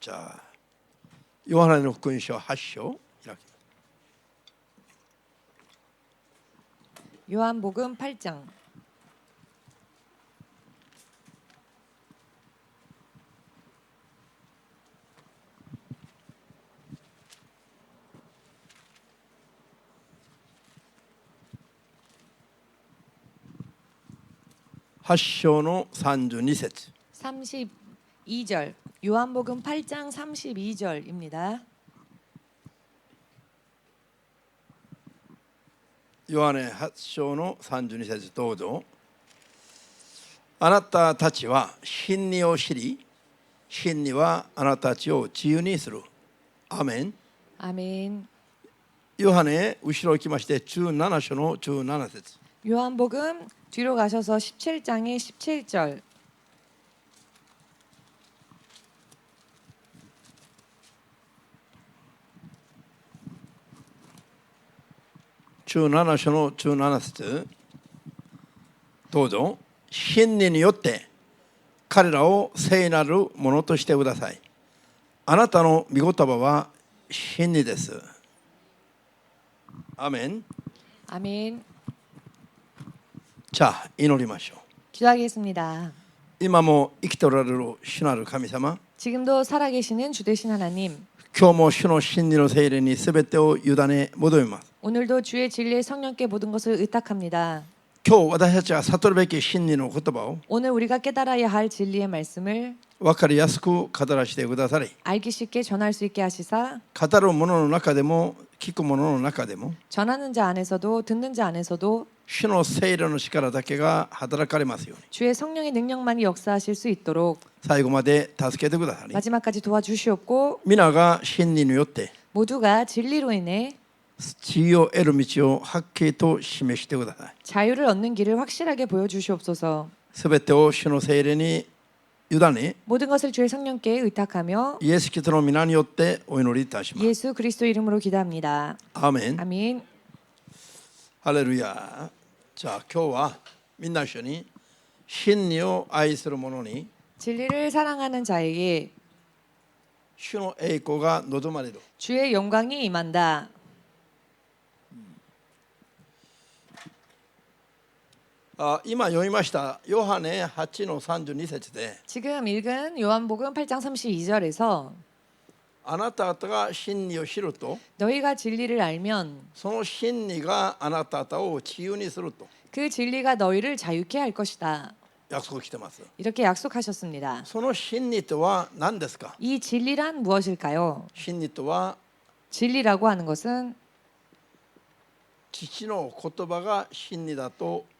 자, 요한의福音書 8章 요한복음 8장. 의 32節 32절. 요한복음 8장 32절입니다. 요한의 8章の32節どうぞ。あなたたちは真理を知り、真理はあなたたちを自由にする。アメン。 아멘. 요한의後ろを来まして17章の17節 요한복음 뒤로 가셔서 17장의 17절. 17章の17節どうぞ。真理によって彼らを聖なるものとしてください。あなたの御言葉は真理です。アメン。 아멘. じゃあ祈りましょう。 기도하겠습니다. 今も生きておられる主なる神様、 지금도 살아계시는 주 되신 하나님, 今日も主の真理の聖霊にすべてを委ね求めます。 오늘도 주의 진리의 성령께 모든 것을 의탁합니다. 今日私たちが悟るべき真理の言葉を 오늘 우리가 깨달아야 할 진리의 말씀을 分かりやすく語らせてくださり、 알기 쉽게 전할 수 있게 하시사 語る者の中でも聞く者の中でも 전하는 자 안에서도 듣는 자 안에서도 主の聖霊の力だけが働かれますように 주의 성령의 능력만이 역사하실 수 있도록 最後まで助けてくださり、 마지막까지 도와주시옵고 皆が真理によって 모두가 진리로 인해 自由を得る道をはっきりと示してください。 자유를 얻는 길을 확실하게 보여주시옵소서. すべてを主の聖霊に委ね、 모든 것을 주의 성령께 의탁하며 イエス・キリストの皆によってお祈りいたします。 예수 그리스도 이름으로 기도합니다. アーメン。 아멘. ハレルヤ。じゃあ今日はみんな一緒に真理を愛する者に 진리를 사랑하는 자에게 主の栄光が望まれる。 주의 영광이 임한다. 今読みましたヨハネ8の32節で 지금 읽은 요한복음 8장 32절에서 あなた方が真理を知ると 너희가 진리를 알면 その真理があなた方を自由にすると 그 진리가 너희를 자유케 할 것이다. 約束してます。 이렇게 약속하셨습니다. その真理とは何ですか？ 이 진리란 무엇일까요? 真理とは 진리라고 하는 것은 父の言葉が真理だと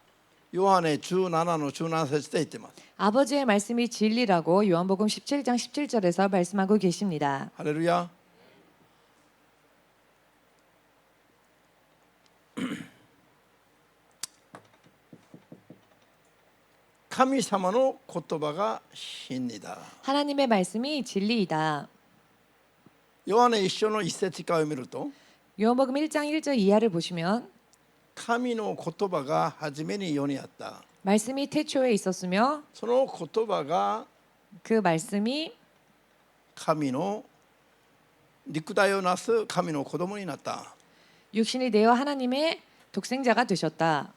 ヨハネ17の17節で言ってます。 아버지의 말씀이 진리라고 요한복음 17장 17절에서 말씀하고 계십니다. ハレルヤ。神様の言葉が真理だ。 하나님의 말씀이 진리이다. ヨハネ一章の一節以下を見ると 요한복음 1장 1절 이하를 보시면 神の言葉が初めに世にあった。 말씀이 태초에 있었으며 その言葉が 그 말씀이 神の肉体をなす神の子供になった。 육신이 되어 하나님의 독생자가 되셨다.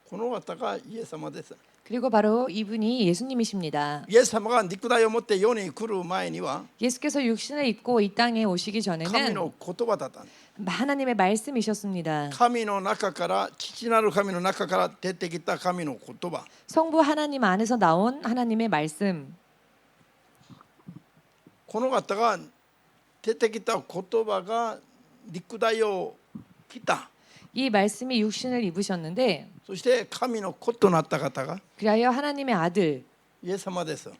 この方がイエス様です。 그리고 바로 이분이 예수님이십니다. イエス様が肉体を持って世に来る前には 예수께서 육신을 입고 이 땅에 오시기 神 전에는 の言葉だったんです。 하나님의 말씀이셨습니다. 神の中から父なる神の中から出てきた神の言葉。 성부 하나님 안에서 나온 하나님의 말씀. この方が出てきた言葉が肉体を着た。 이 말씀이 육신을 입으셨는데 そして神の子となった方が 그리하여 하나님의 아들 イエス様です。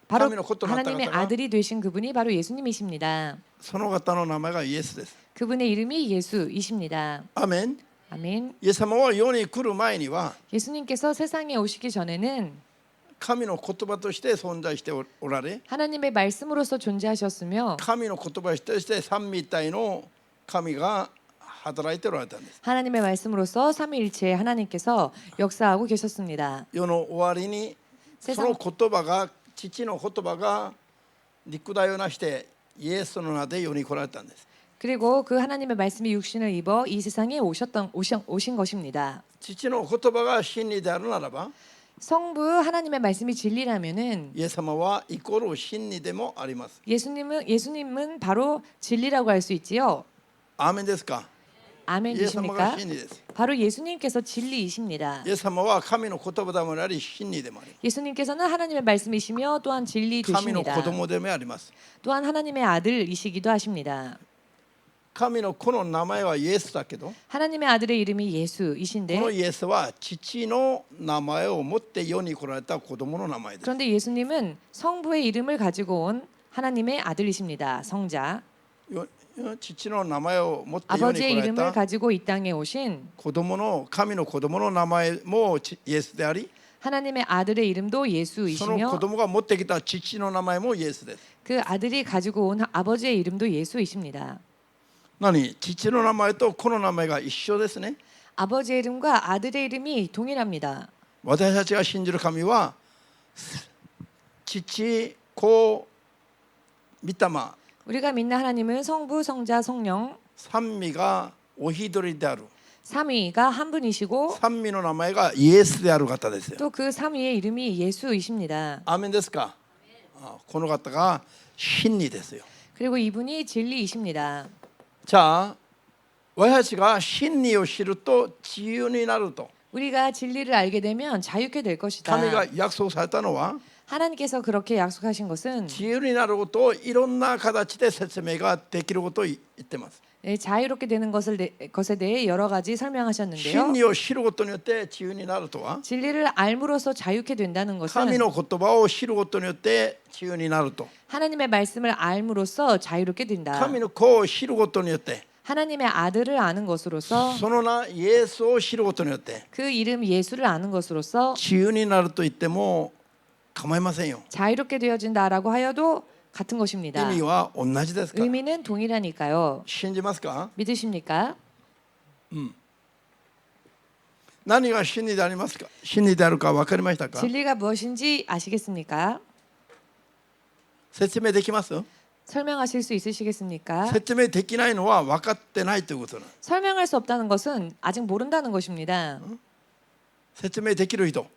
바로 하나님의 콧도 났다 하나님의 갔다가. 아들이 되신 그분이 바로 예수님이십니다. その方の名前がイエスです。 그분의 이름이 예수이십니다. アーメン。 아멘. イエス様は世に来る前には 예수님께서 세상에 오시기 전에는 神の言葉として存在しておられ、 하나님의 말씀으로서 존재하셨으며 神の言葉として三位一体の神が働いておられたんです。 하나님의 말씀으로서 삼위일체의 하나님께서 역사하고 계셨습니다. 世の終わりにそ 세상 の言葉が父の言葉が肉体をなしてイエスの名で世に来られたんです。 그리고 그 하나님의 말씀이 육신을 입어 이 세상에 오신 것입니다. 父の言葉が真理であるならば 성부 하나님의 말씀이 진리라면은 イエス様はイコール真理でもあります。 예수님은 바로 진리라고 할 수 있지요. アーメンですか。 아멘 イエス様が 되십니까? 真理です。 바로 예수님께서 진리이십니다. イエス様は神の言葉でもあり真理でもあります。 예수님께서는 하나님의 말씀이시며 또한 진리 神の 되십니다. 子供でもあります。 또한 하나님의 아들이시기도 하십니다. 神の子の名前はイエスだけど 하나님의 아들의 이름이 この 예수이신데 イエスは父の名前を持って世に来られた子供の名前です。 그런데 예수님은 성부의 이름을 가지고 온 하나님의 아들이십니다. 성자. 父の名前を持って世に 아버지의 来られ 이름을 た 가지고 이 땅에 오신 子供の神の子供の名前もイエスであり 하나님의 아들의 이름도 その子 예수이시며 供が持ってきた父の名前もイエスです。 그 아들이 가지고 온 아버지의 이름도 예수이십니다. 何父の名前と子の名前が一緒ですね。 아버지의 이름과 아들의 이름이 동일합니다. 私たちが信じる神は父、子、御霊 우리가 믿는 하나님은 성부, 성자, 성령 三位がお一人である。 삼위가 한 분이시고 三位の名前がイエスである方ですよ。 또 그 삼위의 이름이 예수이십니다. アーメンですか。この方が真理ですよ。 그리고 이분이 진리이십니다. じゃあ私たちが真理を知ると自由になると 우리가 진리를 알게 되면 자유케 될 것이다. 神が約束されたのは 하나님께서 그렇게 약속하신 것은 自由になることをいろんな形で説明ができることを言ってます。 자유롭게 되는 것에 대해 여러 가지 설명하셨는데요. 真理を知ることによって自由になるとは 진리를 알므로써 자유케 된다는 神 것은 の言葉を知ることによって自由になると 하나님의 말씀을 알므로써 자유롭게 된다. 神の子を知ることによって 하나님의 아들을 아는 것으로서 その名イエスを知ることによって 그 이름 예수를 아는 것으로서 自由になると言っても構いませんよ。 자유롭게 되어진다라고 하여도 같은 意 것입니다. 味は同じですから。 의미는 동일하니까요. 信じますか。 믿으십니까? 何が真理でありますか。真理であるか分かりましたか。 진리가 무엇인지 아시겠습니까? 説明できます。 설명하실 수 있으시겠습니까? 説明できないのは分かってないということなの。 설명할 수 없다는 것은 아직 모른다는 것입니다. 説明できる人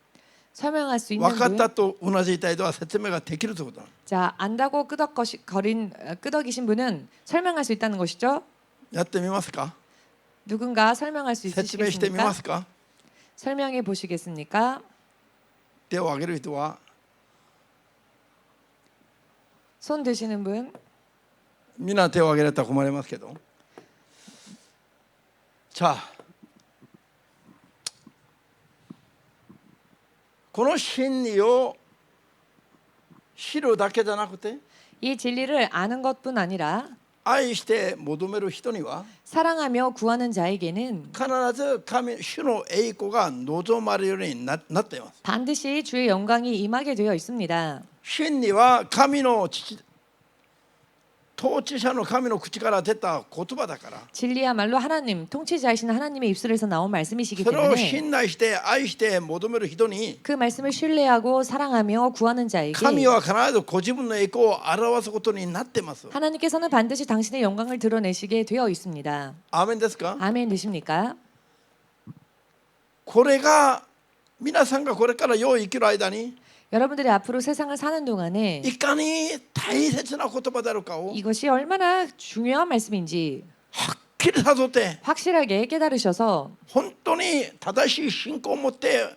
설명할 수 있는 分かっ 분, たとうなずいた人は説明ができるということなの。 자 안다고 끄덕이신 분은 설명할 수 있다는 것이죠. やってみますか。 누군가 설명할 수 説明してみま 있으시겠습니까? すか。 설명해 보시겠습니까? 手を挙げる人は 손 드시는 분, みんな手を挙げられたら困りますけど。자この真理を知るだけじゃなくて 이 진리를 아는 것뿐 아니라 愛して求める人には 사랑하며 구하는 자에게는 必ず神主の栄光が望まれるようになっています。 반드시 주의 영광이 임하게 되어 있습니다. 真理は神の父統治者の神の口から出た言葉だから 진리야말로 하나님, 통치자이신 하나님의 입술에서 나온 말씀이시기 それを 때문에 信頼して愛して求める人に 그 말씀을 신뢰하고 사랑하며 구하는 자에게 神は必ずご自分の栄光を表すことになっています。 하나님께서는 반드시 당신의 영광을 드러내시게 되어 있습니다. アーメンですか。 아멘 되십니까? これが皆さんがこれから世を生きる間に 여러분들이 앞으로 세상을 사는 동안에 いかに大切な言葉であるかを 이것이 얼마나 중요한 말씀인지 はっきり悟って 확실하게 깨달으셔서 本当に正しい信仰を持って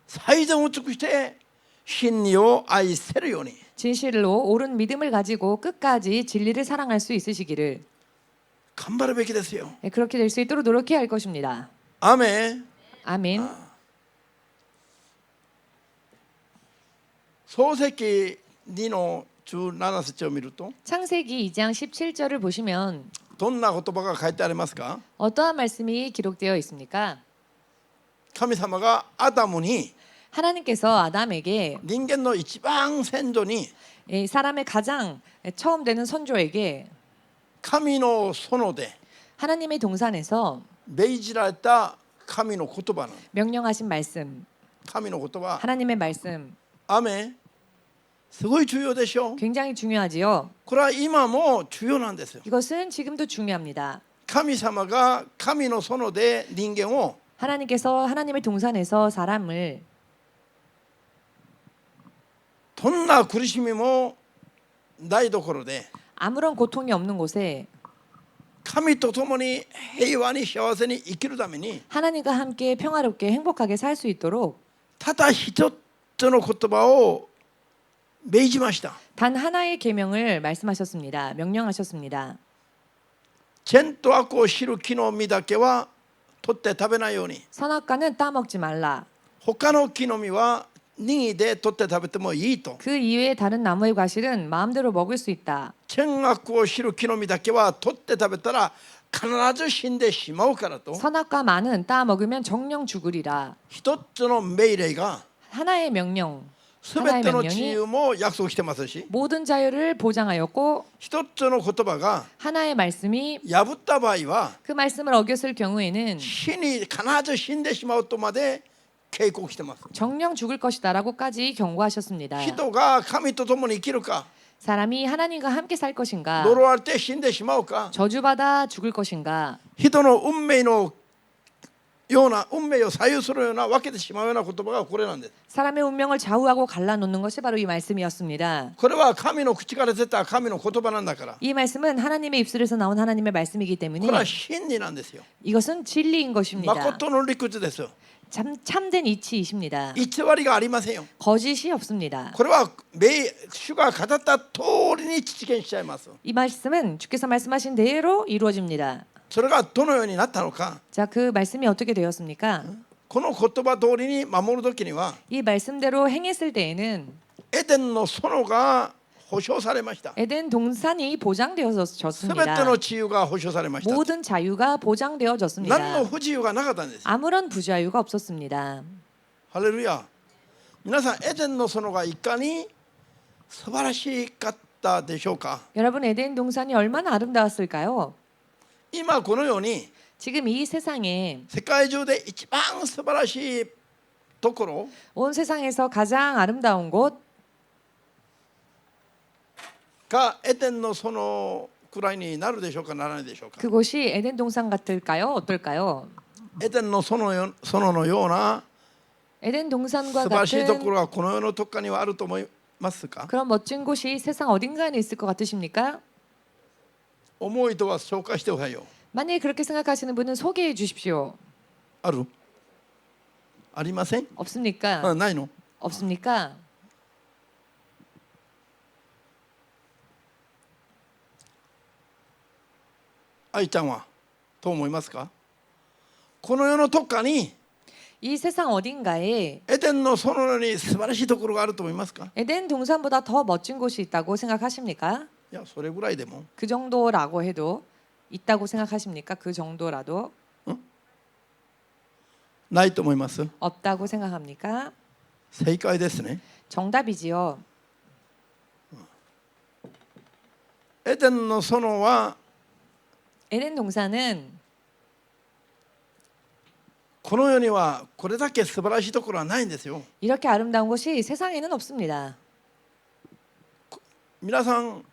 最善を尽くして真理を愛せるように 진실로 옳은 믿음을 가지고 끝까지 진리를 사랑할 수 있으시기를 頑張るべきですよ。 그렇게 될 수 있도록 노력해야 할 것입니다. アーメン。 아멘. 創世記2の17節を見ると 창세기 2장 17절을 보시면 どんな言葉が書いてありますか。 어떠한 말씀이 기록되어 있습니까? 神様がアダムに 하나님께서 아담에게 人間の一番先祖に 사람의 가장 처음 되는 선조에게 神の園で 하나님의 동산에서 命じられた神の言葉なの。 명령하신 말씀, 神の言葉、 하나님의 말씀 雨、すごい重要でしょ。 굉장히 중요하지요. これは今も重要なんですよ。 이것은 지금도 중요합니다. 神様が神の園で人間を 하나님께서 하나님의 동산에서 사람을 どんな苦しみもないところで 아무런 고통이 없는 곳에 神と共に平和に幸せに生きるために 하나님과 함께 평화롭게 행복하게 살 수 있도록 ただ一つの言葉を命じました。 단 하나의 계명을 말씀하셨습니다. 명령하셨습니다. 善と悪を知る木の実だけは取って食べないように。 선악과는 따먹지 말라. 他の木の実は任意で取って食べてもいいと。 그 이외의 다른 나무의 과실은 마음대로 먹을 수 있다. 善悪を知る木の実だけは取って食べたら必ず死んでしまうからと。 선악과 많은 따먹으면 정령 죽으리라. 一つの命令が 하나의 명령, すべての自由も約束してますし、 모든 자유를 보장하였고 一つの言葉が 하나의 말씀이 破った場合は 그 말씀을 어겼을 경우에는 死に必ず死んでしまうとまで警告してます。 정령 죽을 것이다라고까지 경고하셨습니다. 人が神と共に生きるか、 사람이 하나님과 함께 살 것인가, 呪われて死んでしまうか、 저주받아 죽을 것인가, 人の運命のような運命を左右するような分けてしまうような言葉がこれなんです。 사람의 운명을 좌우하고 갈라놓는 것이 바로 이 말씀이었습니다. これは神の口から出た神の言葉なんだから、 이 말씀은 하나님의 입술에서 나온 하나님의 말씀이기 こ 때문에 れは真理なんですよ。 이것은 진리인 것입니다. 誠の理屈ですよ。 참된 이치이십니다. 偽りがありませんよ。 거짓이 없습니다. これは主が語った通りに実現しちゃいます。 이 말씀은 주께서 말씀하신 대로 이루어집니다. それがどのようになったのか、 자, 그 말씀이 어떻게 되었습니까? この言葉通りに守るときには 이 말씀대로 행했을 때에는 エデンの園が保証されました。 에덴 동산이 すべて 보장되어졌습니다. の自由が保証されました。 모든 자유가 何の 보장되어졌습니다. 不自由がなかったんです。 아무런 부자유가 없었습니다. ハレルヤ。皆さん、エデンの園がいかに素晴らしかったでしょうか。 여러분, 에덴 동산이 얼마나 아름다웠을까요? 今このように 지금 이 세상에 世界中で一番素晴らしいところ 온 세상에서 가장 아름다운 곳 がエデンの園くらいになるでしょうか、ならないでしょうか。 그곳이 에덴 동산 같을까요? 어떨까요? エデンの園のような 에덴 素 동산과 晴らしいとこ 같은 ろはこの世のどっかにはあると思いますか。 그런 멋진 곳이 세상 어딘가에 있을 것 같으십니까? 思いとは紹介してくださいよ。 만약에 그렇게 생각하시는 분은 소개해 주십시오. ある？ありません？ 없습니까? ないの？ 없습니까? 愛ちゃんはどう思いますか。この世のどっかに 이 세상 어딘가에 エデンの園のように素晴らしいところがあると思いますか。 에덴 동산보다 더 멋진 곳이 있다고 생각하십니까? いや、それぐらいでも 그 정도라고 해도 있다고 생각하십니까? 그 정도라도 ないと思います。 없다고 생각합니까? 正解ですね。 정답이지요. エデンの園は 에덴 동산은 この世にはこれだけ素晴らしいところはないんですよ。 이렇게 아름다운 곳이 세상에는 없습니다. 皆さん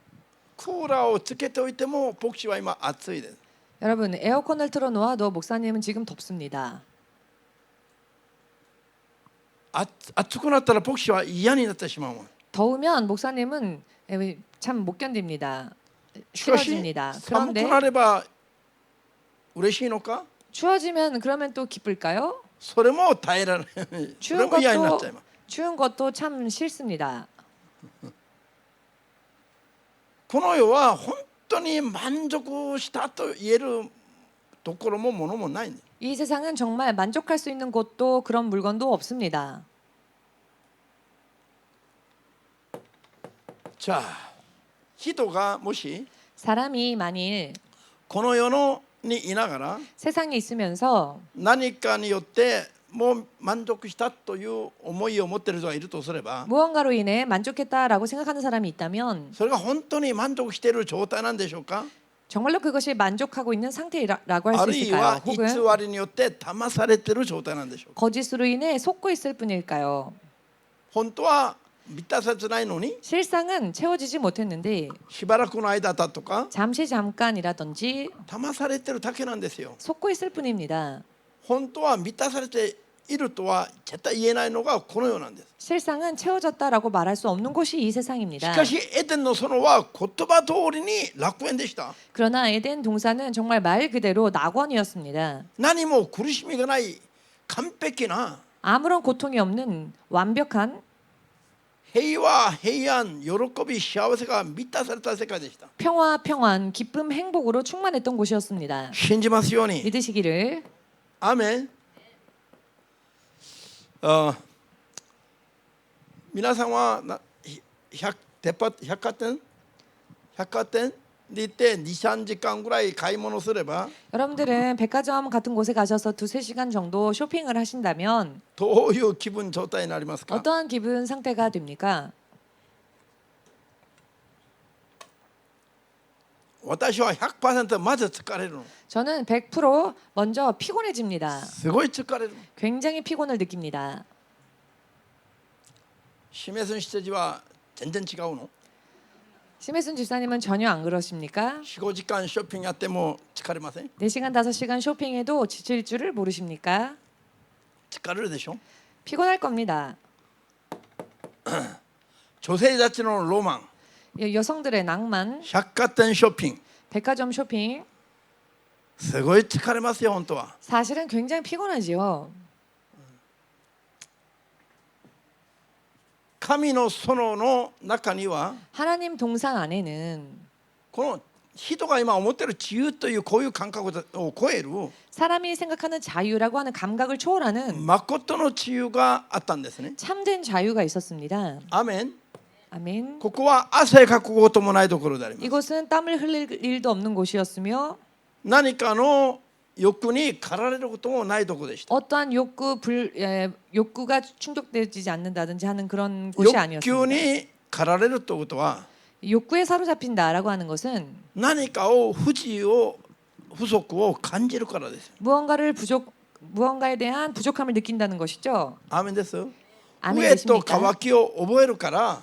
クーラーをつけておいても牧師は今暑いです。 여러분, 에어컨을 틀어놓아도 목사님은 지금 덥습니다. 暑くなったら牧師は嫌になってしまうもん。 더우면 목사님은 참 못 견딥니다. しかし 싫어집니다. 寒く 그런데 なれば嬉しいのか。 추워지면 그러면 또 기쁠까요? それも耐えられない。それ 추운 も嫌になっちゃいます。 추운 것도 참 싫습니다. この世は本当に満足したと言えるところもものもないんです。 이 세상은 정말 만족할 수 있는 곳도 그런 물건도 없습니다. じゃあ人がもし 사람이 만일 この世のにいながら 세상에 있으면서 何かによってもう満足したという思いを持っている人がいるとすれば、 무언가로 인해 만족했다라고 생각하는 사람이 있다면 それが本当に満足している状態なんでしょうか。 정말로 그것이 만족하고 있는 상태라고 할 あ 수 るい 있을까요? は偽 혹은 りによって騙されている状態なんでしょうか。 거짓으로 인해 속고 있을 뿐일까요? 本当は満たされてないのに 실상은 채워지지 못했는데 しばらくの間だとか 잠시 잠깐이라든지 騙されてるだけなんですよ。 속고 있을 뿐입니다. 本当は満たされているとは絶対言えないのがこのようなんです。 실상은 채워졌다라고 말할 수 없는 곳이 이 し 세상입니다. かしエデンの園は言葉通りに楽園でした。 그러나 에덴 동산은 정말 말 그대로 낙원이었습니다. 何も苦しみがない完璧な 아무런 고통이 없는 완벽한 平和、平安、喜び、幸せが満たされた世界でした。 평화, 평안, 기쁨, 행복으로 충만했던 곳이었습니다. 信じますように。 믿으시기를. アーメン。あ、皆さんは百貨店に行って2、3時間ぐらい買い物すれば 여러분들은 백화점 같은 곳에 가셔서 2~3시간 정도 쇼핑을 하신다면 どういう気分状態になりますか。 어떠한 기분 상태가 됩니까? 私は 100% まず疲れるの。 저는 100% 먼저 피곤해집니다. すごい疲れる。 굉장히 피곤을 느낍니다. 示す羊は全然違うの。 심혜순 집사님은 전혀 안 그러십니까? 4、5時間ショッピングやっても疲れません。 4시간, 5시간 쇼핑해도 지칠 줄을 모르십니까? 疲れるでしょ。 피곤할 겁니다. 女性たちのロマン、 여성들의 낭만, 百貨店ショッピング、 백화점 쇼핑 すごい疲れますよ本当は。 사실은 굉장히 피곤하지요. 神の園の中には 하나님 동산 안에는 この人が今思っている自由というこういう感覚を超える 사람이 생각하는 자유라고 하는 감각을 초월하는 誠の自由があったんですね。 참된 자유가 있었습니다. アーメン。 아멘. ここは汗かくこともないところであります。 이곳은 땀을 흘릴 일도 없는 곳이었으며 何かの欲に駆られることもないところでした。 어떠한 욕구가 충족되지 않는다든지 하는 그런 곳이 欲求 아니었습니다. に駆られるということは 욕구에 사로잡힌다라고 하는 것은 何かを不自由を不足を感じるからです。 무언가에 대한 부족함을 느낀다는 것이죠. アーメンです。 아멘 飢えと 되십니까? 渇きを覚えるから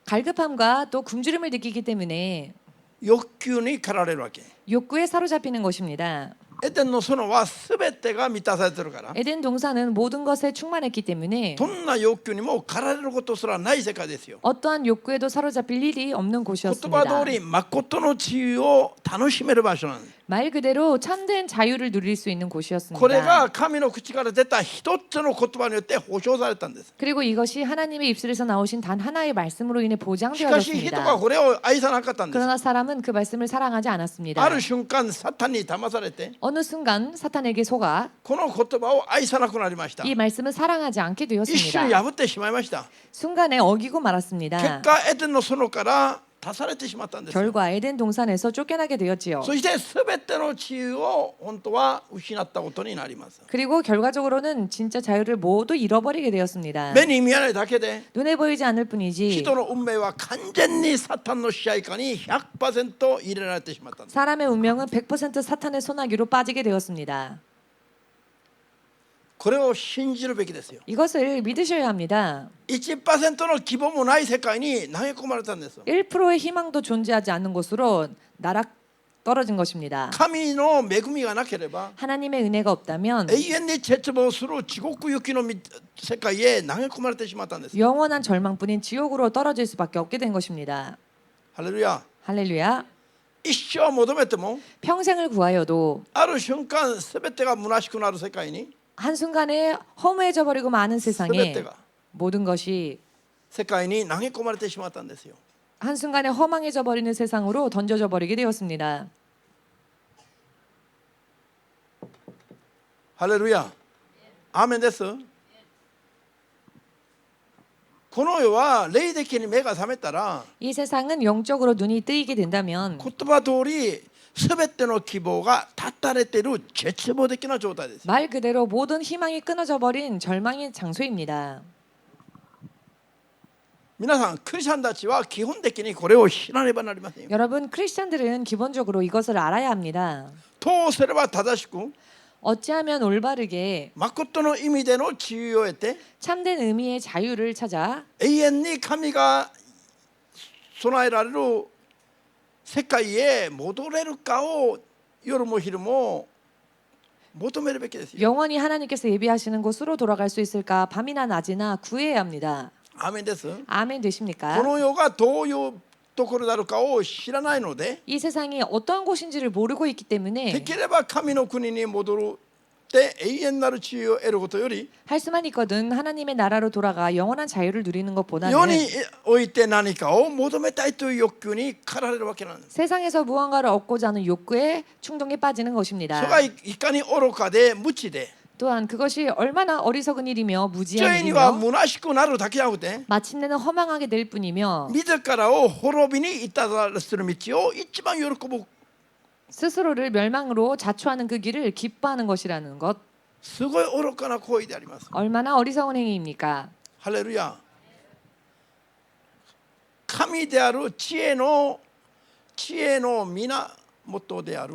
갈급함과 또 굶주림을 느끼기 때문에 欲求に駆られるわけ。 욕구에 사로잡히는 것입니다. エデンの園は全てが満たされてるから 에덴 동산은 모든 것에 충만했기 때문에 どんな欲求にも駆られることすらない世界ですよ。 어떠한 욕구에도 사로잡힐 일이 없는 言 곳이었습니다. 葉通り誠の自由を楽しめる場所なんです。 말 그대로 참된 자유를 누릴 수 있는 これ 곳이었습니다. が神の口から出た一つの言葉によって保証されたんです。 그리고 이것이 하나님의 입술에서 나오신 단 하나의 말씀으로 인해 しかし人が 보장되어졌습니다. これを愛さなかったんです。 그러나 사람은 그 말씀을 사랑하지 않았습니다. ある瞬間サタンに騙されて 어느 순간 사탄에게 속아 この言葉を愛さなくなりました。 이 말씀을 사랑하지 않게 一瞬 되었습니다. 破ってしまいました。 순간에 어기고 結 말았습니다. 果エデンの園から出されてしまったんです。 결과 에덴 동산에서 쫓겨나게 되었지요. そして全ての自由を本当は失ったことになります。 그리고 결과적으로는 진짜 자유를 모두 잃어버리게 되었습니다. 目に見えないだけで 눈에 보이지 않을 뿐이지 人の運命は完全にサタンの支配下に 100% 入れられてしまったんです。 사람의 운명은 100% 사탄의 소나기로 빠지게 되었습니다. これを信じるべきですよ。 이것을 믿으셔야 합니다. 1% の希望もない世界に投げ込まれたんです。 1%의 희망도 존재하지 않는 곳으로 날아 떨어진 것입니다. 神の恵みがなければ 하나님의 은혜가 없다면 永遠に絶望する地獄行きの世界へ投げ込まれてしまったんです。 영원한 절망뿐인 지옥으로 떨어질 수밖에 없게 된 것입니다. ハレルヤ。 할렐루야. 一生求めても 평생을 구하여도 ある瞬間全てが虚しくなる世界に 한순간에 허무해져 버리고 많은 세상에 全てが 모든 것이 世界に投げ込まれてしまったんですよ。 한순간에 허망해져 버리는 세상으로 던져져 버리게 되었습니다. ハレルヤ。アーメンです。この世は霊的に目が覚めたら 이 세상은 영적으로 눈이 뜨이게 된다면 言葉通り全ての希望が断たれている絶望的な状態です。 말 그대로 모든 희망이 끊어져 버린 절망의 장소입니다. 皆さんクリスチャンたちは基本的にこれを知らねばなりませんよ。 여러분 크리스천들은 기본적으로 이것을 알아야 합니다. どうすれば正しく 어찌하면 올바르게 誠の意味での自由を得て 참된 의미의 자유를 찾아 永遠に神が備えられる世界へ戻れるかを夜も昼も求めるべきですよ。 영원히 하나님께서 예비하시는 곳으로 돌아갈 수 있을까 밤이나 낮이나 구해야 합니다. アーメンです。 아멘 こ 되십니까? の世がどういうところであるかを知らないので 이 세상이 어떠한 곳인지를 모르고 있기 で 때문에 きれば神の国に戻るで永遠なる自由を得ることより 할 수만 있거든 하나님의 나라로 돌아가 영원한 자유를 누리는 世 것보다는 において何かを求めたいという欲求に駆られるわけなんです。 세상에서 무언가를 얻고자 하는 욕구에 충동에 빠지는 そ 것입니다. れがいかに愚かで無知で 또한 그것이 얼마나 어리석은 일이며 무지한 罪には 일이며 虚しくなるだけじゃなくて 마침내는 허망하게 될 뿐이며 自らを滅びに至らせる道を一番喜ぶ 스스로를 멸망으로 자초하는 그 길을 기뻐하는 것이라는 것 すごい愚かな行為であります。 얼마나 어리석은 행위입니까? ハレルヤ。神である知恵の源である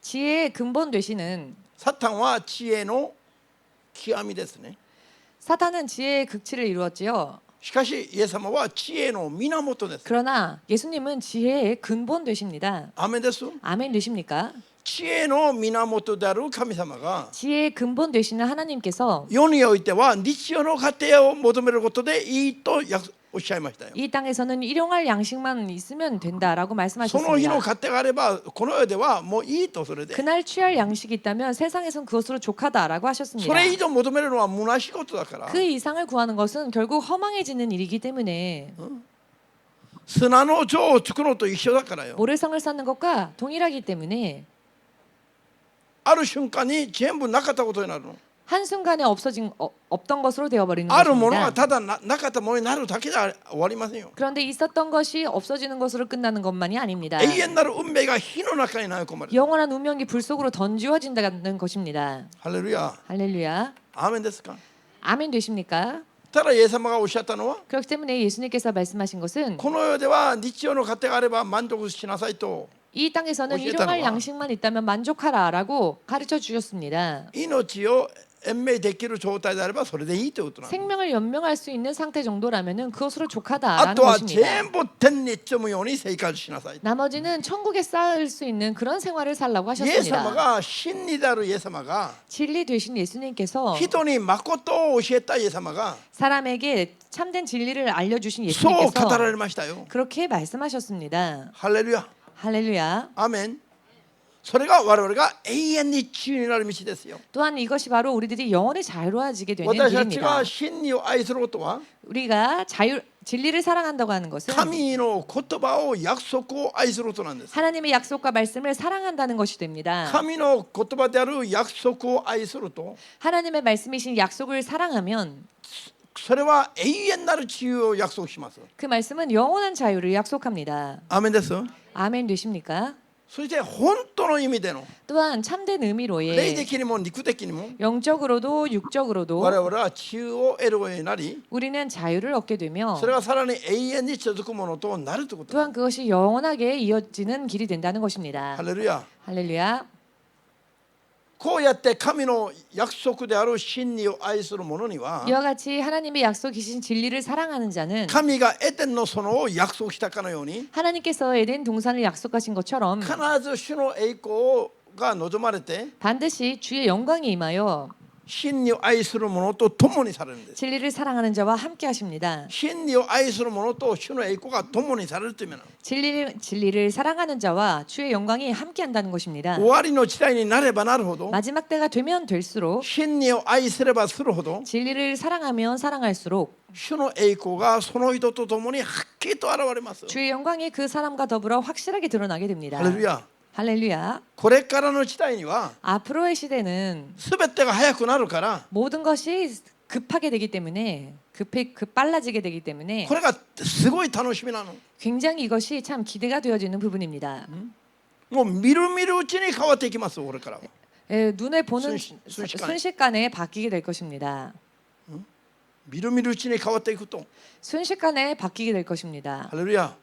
지혜의 근본 되시는 サタンは知恵の極みですね。 사탄은 지혜의 극치를 이루었지요. しかしイエス様は知恵の源です。 그러나 예수님은 지혜의 근본 되십니다. アーメンです。 아멘 되십니까? 知恵の源である神様が 지혜의 근본 되시는 하나님께서 世においては日常の過程を求めることでいいとおっしゃいましたよ。 이 땅에서는 일용할 양식만 있으면 된다라고 その日の 말씀하셨습니다. 過程があればこの世ではもういいとそれで 그날 취할 양식이 있다면 세상에선 그것으로 족하다라고 そ 하셨습니다. れ以上求めるのは虚しいことだから 그 이상을 구하는 것은 결국 허망해지는 일이기 때문에 砂の城を作るのと一緒だからよ。 모래성을 쌓는 것과 동일하기 때문에 ある瞬間に全部なかったことになるの。 한순간에 없던 것으로 되어버리는 あるものが 것입니다. ただなかったものになるだけでは終わりませんよ。 그런데 있었던 것이 없어지는 것으로 끝나는 것만이 아닙니다. 永遠なる運命が火の中に投げ込まれる。 영원한 운명이 불 속으로 던지워진다는 것입니다. ハレルヤ。 할렐루야. アーメンですか。 아멘 되십니까? ただイエス様がおっしゃったのは 그렇기 때문에 예수님께서 말씀하신 것은 この世では日常の糧があれば満足しなさいと 이 땅에서는 오시겠다는 일용할 거야. 양식만 있다면 만족하라라고 가르쳐 주셨습니다. 命を延命できる状態であればそれでいいということなんです。 생명을 연명할 수 있는 상태 정도라면은 그것으로 あ 족하다라는 とは 것입니다. 全部天に積むように生活しなさい。 나머지는 천국에 쌓을 수 있는 그런 생활을 살라고 イエス様 하셨습니다. が真理であるイエス様が 진리 되신 예수님께서 人に誠を教えたイエス様が 사람에게 참된 진리를 알려주신 そう語 예수님께서 られましたよ。 그렇게 말씀하셨습니다. ハレルヤ。 할렐루야. アーメン。それが我々が永遠に自由になる道ですよ。 또한 이것이 바로 우리들이 영원히 자유로워지게 되는 私たち 길입니다. が真理を愛することは 우리가 진리를 사랑한다고 하는 것은 神の言葉を約束を愛することなんです。 하나님의 약속과 말씀을 사랑한다는 것이 됩니다. 神の言葉である約束を愛すると 하나님의 말씀이신 약속을 사랑하면 それは永遠なる自由を約束します。 그 말씀은 영원한 자유를 약속합니다. アーメンです。 아멘 되십니까? そして本当の意味での 또한 참된 霊 의미로의 的にも肉的にも 영적으로도 我 육적으로도 々は自由を得るようになり 우리는 자유를 얻게 되며 それがさらに永遠に続くものとなるということです。 또한 그것이 영원하게 이어지는 길이 된다는 것입니다. ハレルヤ。 할렐루야. こうやって神の約束である真理を愛する者には 이와 같이 하나님의 약속이신 진리를 사랑하는 자는 神がエデンの園を約束したかのように 하나님께서 에덴 동산을 약속하신 것처럼 必ず主の栄光が望まれて 반드시 주의 영광에 임하여 真理を愛する者と共にされるんです。 진리를 사랑하는 자와 함께 하십니다. 真理を愛する者と主の栄光が共にされるという意味なの。 진리를 사랑하는 자와 주의 영광이 함께 한다는 것입니다. 終わりの時代になればなるほど 마지막 때가 되면 될수록 真理を愛すればするほど 진리를 사랑하면 사랑할수록 主の栄光がその人と共にはっきりと現れます。 주의 영광이 그 사람과 더불어 확실하게 드러나게 됩니다. ハレルヤ。 할렐루야. これからの時代には 앞으로의 시대는 全てが早くなるから 모든 것이 급하게 되기 때문에 빨라지게 되기 때문에 これがすごい楽しみなの。 굉장히 이것이 참 기대가 되어지는 부분입니다. もう見る見るうちに変わっていきます。これからは。 눈에 보는 순식간에. 순식간에 바뀌게 될 것입니다. みるみるうちに変わっていくと。 순식간에 바뀌게 될 것입니다. ハレルヤ。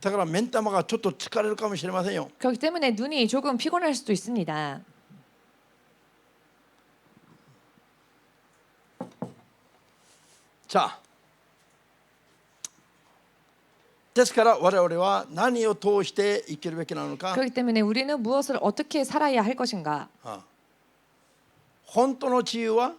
だから目ん玉がちょっと疲れるかもしれませんよ。 그렇기 때문에 눈이 조금 피곤할 수도 있습니다. さあ、ですから我々は何を通して生きるべきなのか。 그렇기 때문에 우리는 무엇을 어떻게 살아야 할 것인가? 本当の自由は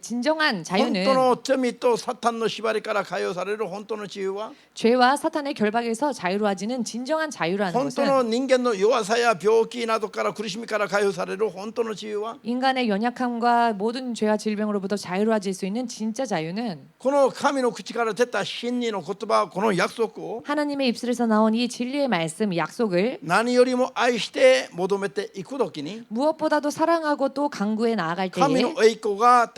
진정한 本 자유는 当の罪とサタンの縛りから解放される本当の自由は 죄와 사탄의 결박에서 자유로워지는 진정한 자유라는 本当 것은 の人間の弱さや病気などから苦しみから解放される本当の自由は 인간의 연약함과 모든 죄와 질병으로부터 자유로워질 수 있는 진짜 자유는 この神の口から出た真理の言葉この約束を 하나님의 입술에서 나온 이 진리의 말씀, 약속을 何よりも愛して求めていくときに 무엇보다도 사랑하고 또 강구해 나아갈 神 때에 の栄光が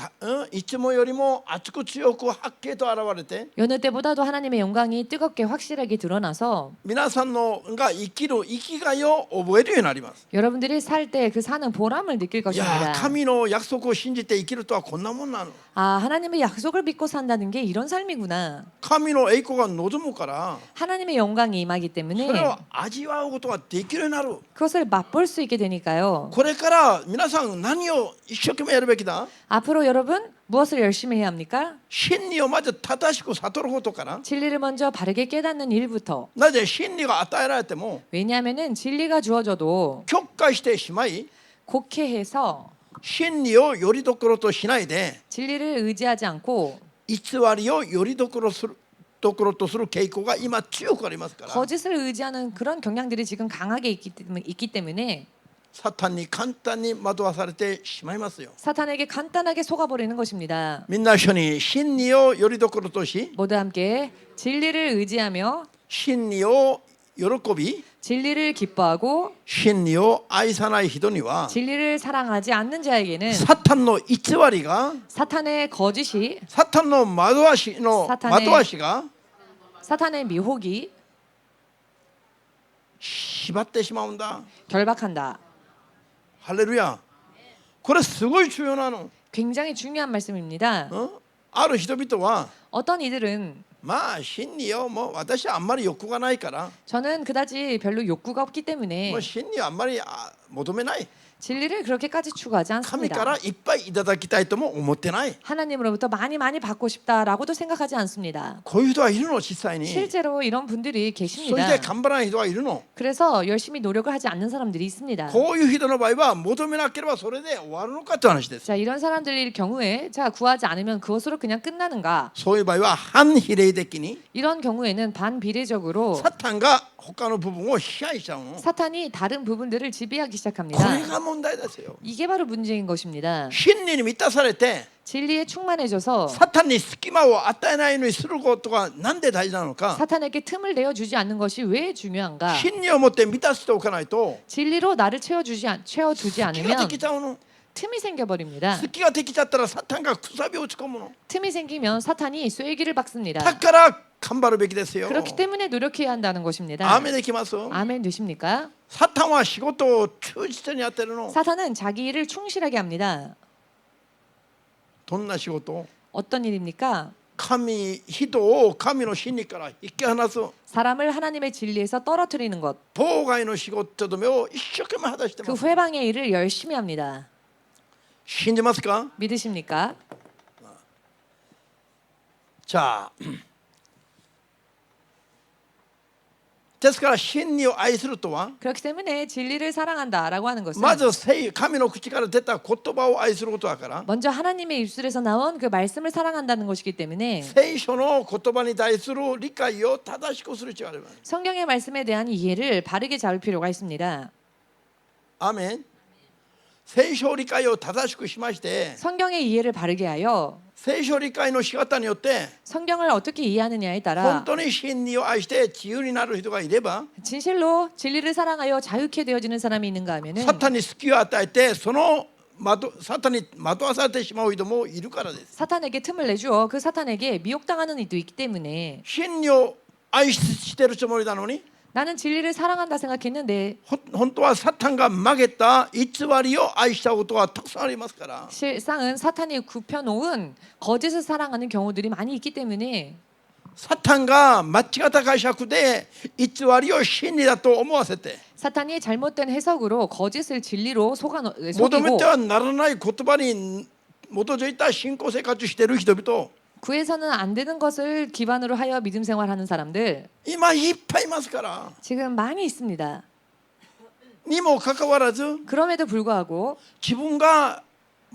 いつもよりも熱く強くはっきりと現れて 여느 때보다도 하나님의 영광이 뜨겁게 확실하게 드러나서 皆さんのが生きる生きがいを覚えるようになります。 여러분들이 살 때 그 사는 보람을 느낄 いや 것입니다. 神の約束を信じて生きるとはこんなもんなの。 아, 하나님의 약속을 믿고 산다는 게 이런 삶이구나. 神の栄光が望むから 하나님의 영광이 임하기 そ 때문에 れを味わうことができるようになる。 그것을 맛볼 수 있게 되니까요. これから皆さん何を一生懸命やるべきだ。 앞으로 여러분 무엇을 열심히 해야 합니까? 真理をまず正しく悟ることから。 진리를 먼저 바르게 깨닫는 일부터. なぜ真理が与えられても 왜냐하면은 진리가 주어져도 曲解してしまい 곡해해서 真理をよりどころとしないで 진리를 의지하지 않고 偽りをよりどころとする傾向が今強くありますから 거짓을 의지하는 그런 경향들이 지금 강하게 있기 때문에 サタンに簡単に惑わされてしまいますよ。 사탄에게 간단하게 속아버리는 것입니다. みんな一緒に真理をよりどころとし 모두 함께 진리를 의지하며 真理を喜び 진리를 기뻐하고 真理を愛さない人には 진리를 사랑하지 않는 자에게는 サタンの偽りが 사탄의 거짓이 サタンの惑わしが 사탄의 미혹이 縛ってしまうんだ。 결박한다. ハレルヤ。これすごい重要なの。 굉장히 중요한 말씀입니다. ある人々は 어떤 이들은 まあ真理をもう私はあんまり欲がないから 저는 그다지 별로 욕구가 없기 も 때문에 う真理はあんまり求めない。 진리를 그렇게까지 추구하지 神か 않습니다. らいっぱいいただきたいとも思ってない。 하나님으로부터 많이 받고 싶다라고도 생각하지 않습니다. こういう人はいるの実際に。 실제로 이런 분들이 それ 계십니다. で頑張らない人はいるの。 그래서 열심히 노력을 하지 않는 사람들이 있습니다. こういう人の場合は求めなければそれで終わるのかって話です。 자, 이런 사람들의 경우에 자 구하지 않으면 그것으로 그냥 끝나는가? そういう場合は反比例的に 이런 경우에는 반비례적으로 サタンが他の部分を支配しちゃうの。 사탄이 다른 부분들을 지배하기 これ 시작합니다. が問題ですよ。 이게 바로 문제인 것입니다. 真理に満たされて 진리에 충만해져서 サタンに隙間を与えないようにすることがなんで大事なのか。 사탄에게 틈을 내어주지 않는 것이 왜 중요한가? 真理を持って満たしておかないと 진리로 나를 채워두지 隙が 않으면 できちゃうの。 틈이 생겨버립니다. 隙ができちゃったらサタンがくさびを打ち込むの。 틈이 생기면 사탄이 쐐기를 박습니다. だから頑張るべきですよ。 그렇기 때문에 노력해야 한다는 것입니다. アーメンできます。 아멘 되십니까? サタンは仕事を忠実にやってるの。 사탄은 자기 일을 충실하게 합니다. どんな仕事？ 어떤 일입니까? 人を神の真理から引き離す 사람을 하나님의 진리에서 떨어뜨리는 것. 妨害の仕事止めを一生懸命果たしてま 그 す。 회방의 일을 열심히 합니다. 信じますか？ 믿으십니까? じゃあですから真理を愛するとは 그렇기 때문에 진리를 사랑한다라고 하는 것은 まず神の口から出た言葉を愛することだから 먼저 하나님의 입술에서 나온 그 말씀을 사랑한다는 것이기 때문에 聖書の言葉に対する理解を正しくする必要があります。 성경의 말씀에 대한 이해를 바르게 잡을 필요가 있습니다. アーメン。聖書理解を正しくしまして 성경의 이해를 바르게 하여 聖書理解の仕方によって 성경을 어떻게 이해하느냐에 本 따라 当に真理を愛して自由になる人がいれば 진실로 진리를 사랑하여 자유케 되어지는 사람이 있는가 하면은 サタンに隙を与えてそのサタンに惑わされてしまう人もいるからです。 사탄에게 틈을 내주어 그 사탄에게 미혹당하는 이도 있기 때문에 真理を愛しているつもりなのに 나는 진리를 사랑한다 생각했는데 本当はサタンが曲げた偽りを愛したことはたくさんありますから 실상은 사탄이 굽혀놓은 거짓을 사랑하는 경우들이 많이 있기 때문에 サタンが間違った解釈で偽りを真理だと思わせて 사탄이 잘못된 해석으로 거짓을 진리로 求め 속이고 てはならない言葉に基づいた信仰生活している人々 구해서는 안 되는 것을 기반으로 하여 믿음 생활하는 사람들 今いっぱいいますから 지금 많이 있습니다. にもかかわらず 그럼에도 불구하고 自分が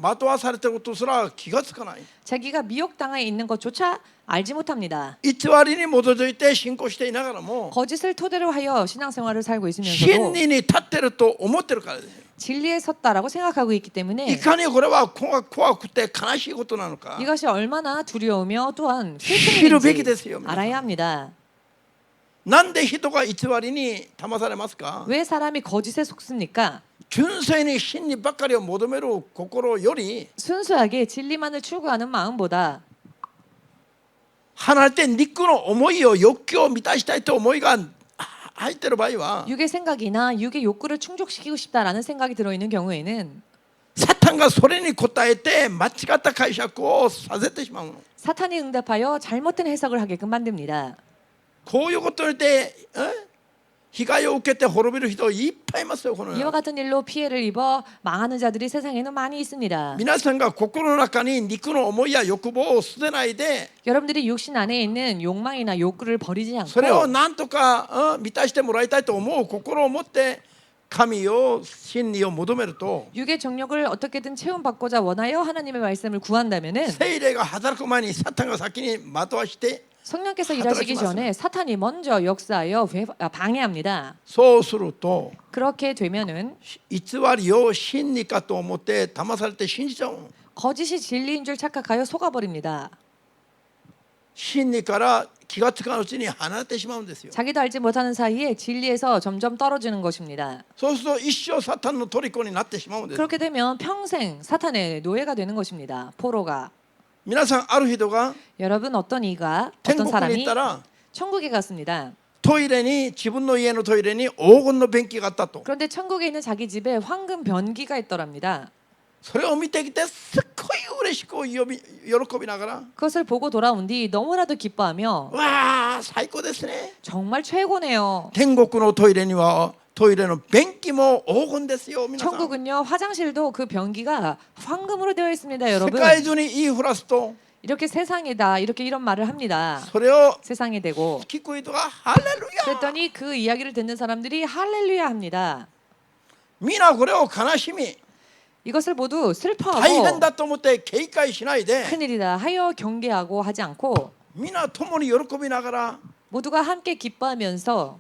惑わされたことすら気がつかない 자기가 미혹당해 있는 것조차 알지 못합니다. 偽りに基づいて信仰していながらも 거짓을 토대로 하여 신앙생활을 살고 真 있으면서도 理に立ってると思ってるからですよ 진리에 섰다라고 생각하고 있기 い 때문에 かにこれは怖くて悲しいことなのか 이것이 얼마나 두려우며 또한 知るべき 슬픈 ですよ 일인지 알아야 합니다. なんで人が偽りに騙されますか 왜 사람이 거짓에 속습니까? 純粋に真理ばっかりを求める心より 순수하게 진리만을 추구하는 마음보다 離れて肉の思いを欲求を満たしたいという思いが入っている場合は 육의 생각이나 육의 욕구를 충족시키고 싶다라는 생각이 들어있는 경우에는 サタンがそれに応えて間違った解釈をさせてしまうの 사탄이 응답하여 잘못된 해석을 하게끔 만듭니다. こういうことによって被害を受けて滅びる人いっぱいいますよこの世 이와 같은 일로 피해를 입어 망하는 자들이 세상에는 많이 있습니다. 皆さんが心の中に肉の思いや欲望を捨てないで 여러분들이 육신 안에 있는 욕망이나 욕구를 버리지 それを 않고 何とか満たしてもらいたいと思う心を持って神を真理を求めると 육의 정욕을 어떻게든 채움받고자 원하여 하나님의 말씀을 구한다면은 聖霊が働く前にサタンが先に惑わして 성령께서 일하시기 전에 사탄이 먼저 역사하여 방해합니다. そうすると 그렇게 되면은 偽りを真理かと思って騙されて信じちゃう 거짓이 진리인 줄 착각하여 속아버립니다. 真理から気がつかぬうちに離れてしまうんですよ 자기도 알지 못하는 사이에 진리에서 점점 떨어지는 것입니다. そうすると一生サタンの虜になってしまうんです 그렇게 되면 평생 사탄의 노예가 되는 것입니다. 포로가. 皆さんある人が 여러분 어떤 이가 天 어떤 国に行 사람이 ったら 천국에 갔습니다. トイレに自分の家のトイレに黄金の便器があったと 그런데 천국에 있는 자기 집에 황금 변기가 있더랍니다. それを見てきてすっごい嬉しく喜びながら 그것을 보고 돌아온 뒤 너무나도 기뻐하며 わあ最高ですね 정말 최고네요. 天国のトイレにはトイレの便器も黄金ですよ皆さん 천국은요 화장실도 그 변기가 황금으로 되어 있습니다. 世 여러분 界中に言いふらすと 이렇게 세상이다 이렇게 이런 말을 합니다. それを 세상에 대고 聞く人がハレルヤ 그랬더니 그 이야기를 듣는 사람들이 할렐루야 합니다. 皆これを悲しみ 이것을 모두 大変 슬퍼하고 だと思って警戒しないで 큰일이다 하여 경계하고 하지 않고 皆共に喜びながら 모두가 함께 기뻐하면서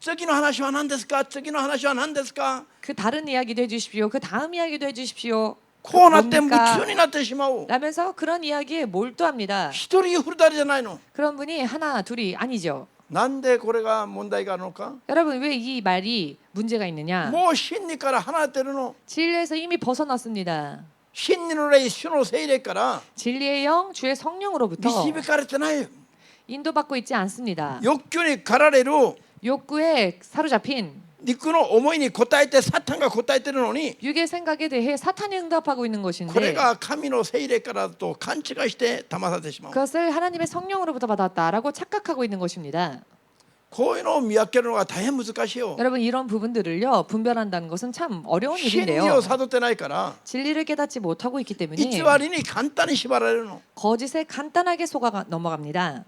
次の話は何ですか次の話は何ですか 그 다른 이야기도 해주십시오. 그 다음 이야기도 해주십시오. こうなって夢 뭡니까? 中になってしまう 라면서 그런 이야기에 몰두합니다. 一人二人じゃないの 그런 분이 하나 둘이 아니죠. なんでこれが問題があるのか 여러분 왜 이 말이 문제가 있느냐? もう真理から離れてるの 진리에서 이미 벗어났습니다. 真理の霊主の聖霊から 진리의 영 주의 성령으로부터 導かれてない 인도받고 있지 않습니다. 欲求に駆られる 욕구에 사로잡힌 肉の思いに応えてサタンが応えてるのに 육의 생각에 대해 사탄이 응답하고 있는 これ 것인데 が神の聖霊からだと勘違いして騙されてしまう 그것을 하나님의 성령으로부터 받았다라고 착각하고 있는 것입니다. こういうのを見分けるのが大変難しいよ 여러분 이런 부분들을요 분별한다는 것은 참 어려운 真理 일인데요. を悟ってないから 진리를 깨닫지 못하고 있기 偽 때문에 りに簡単に縛られるの 거짓에 간단하게 속아 넘어갑니다.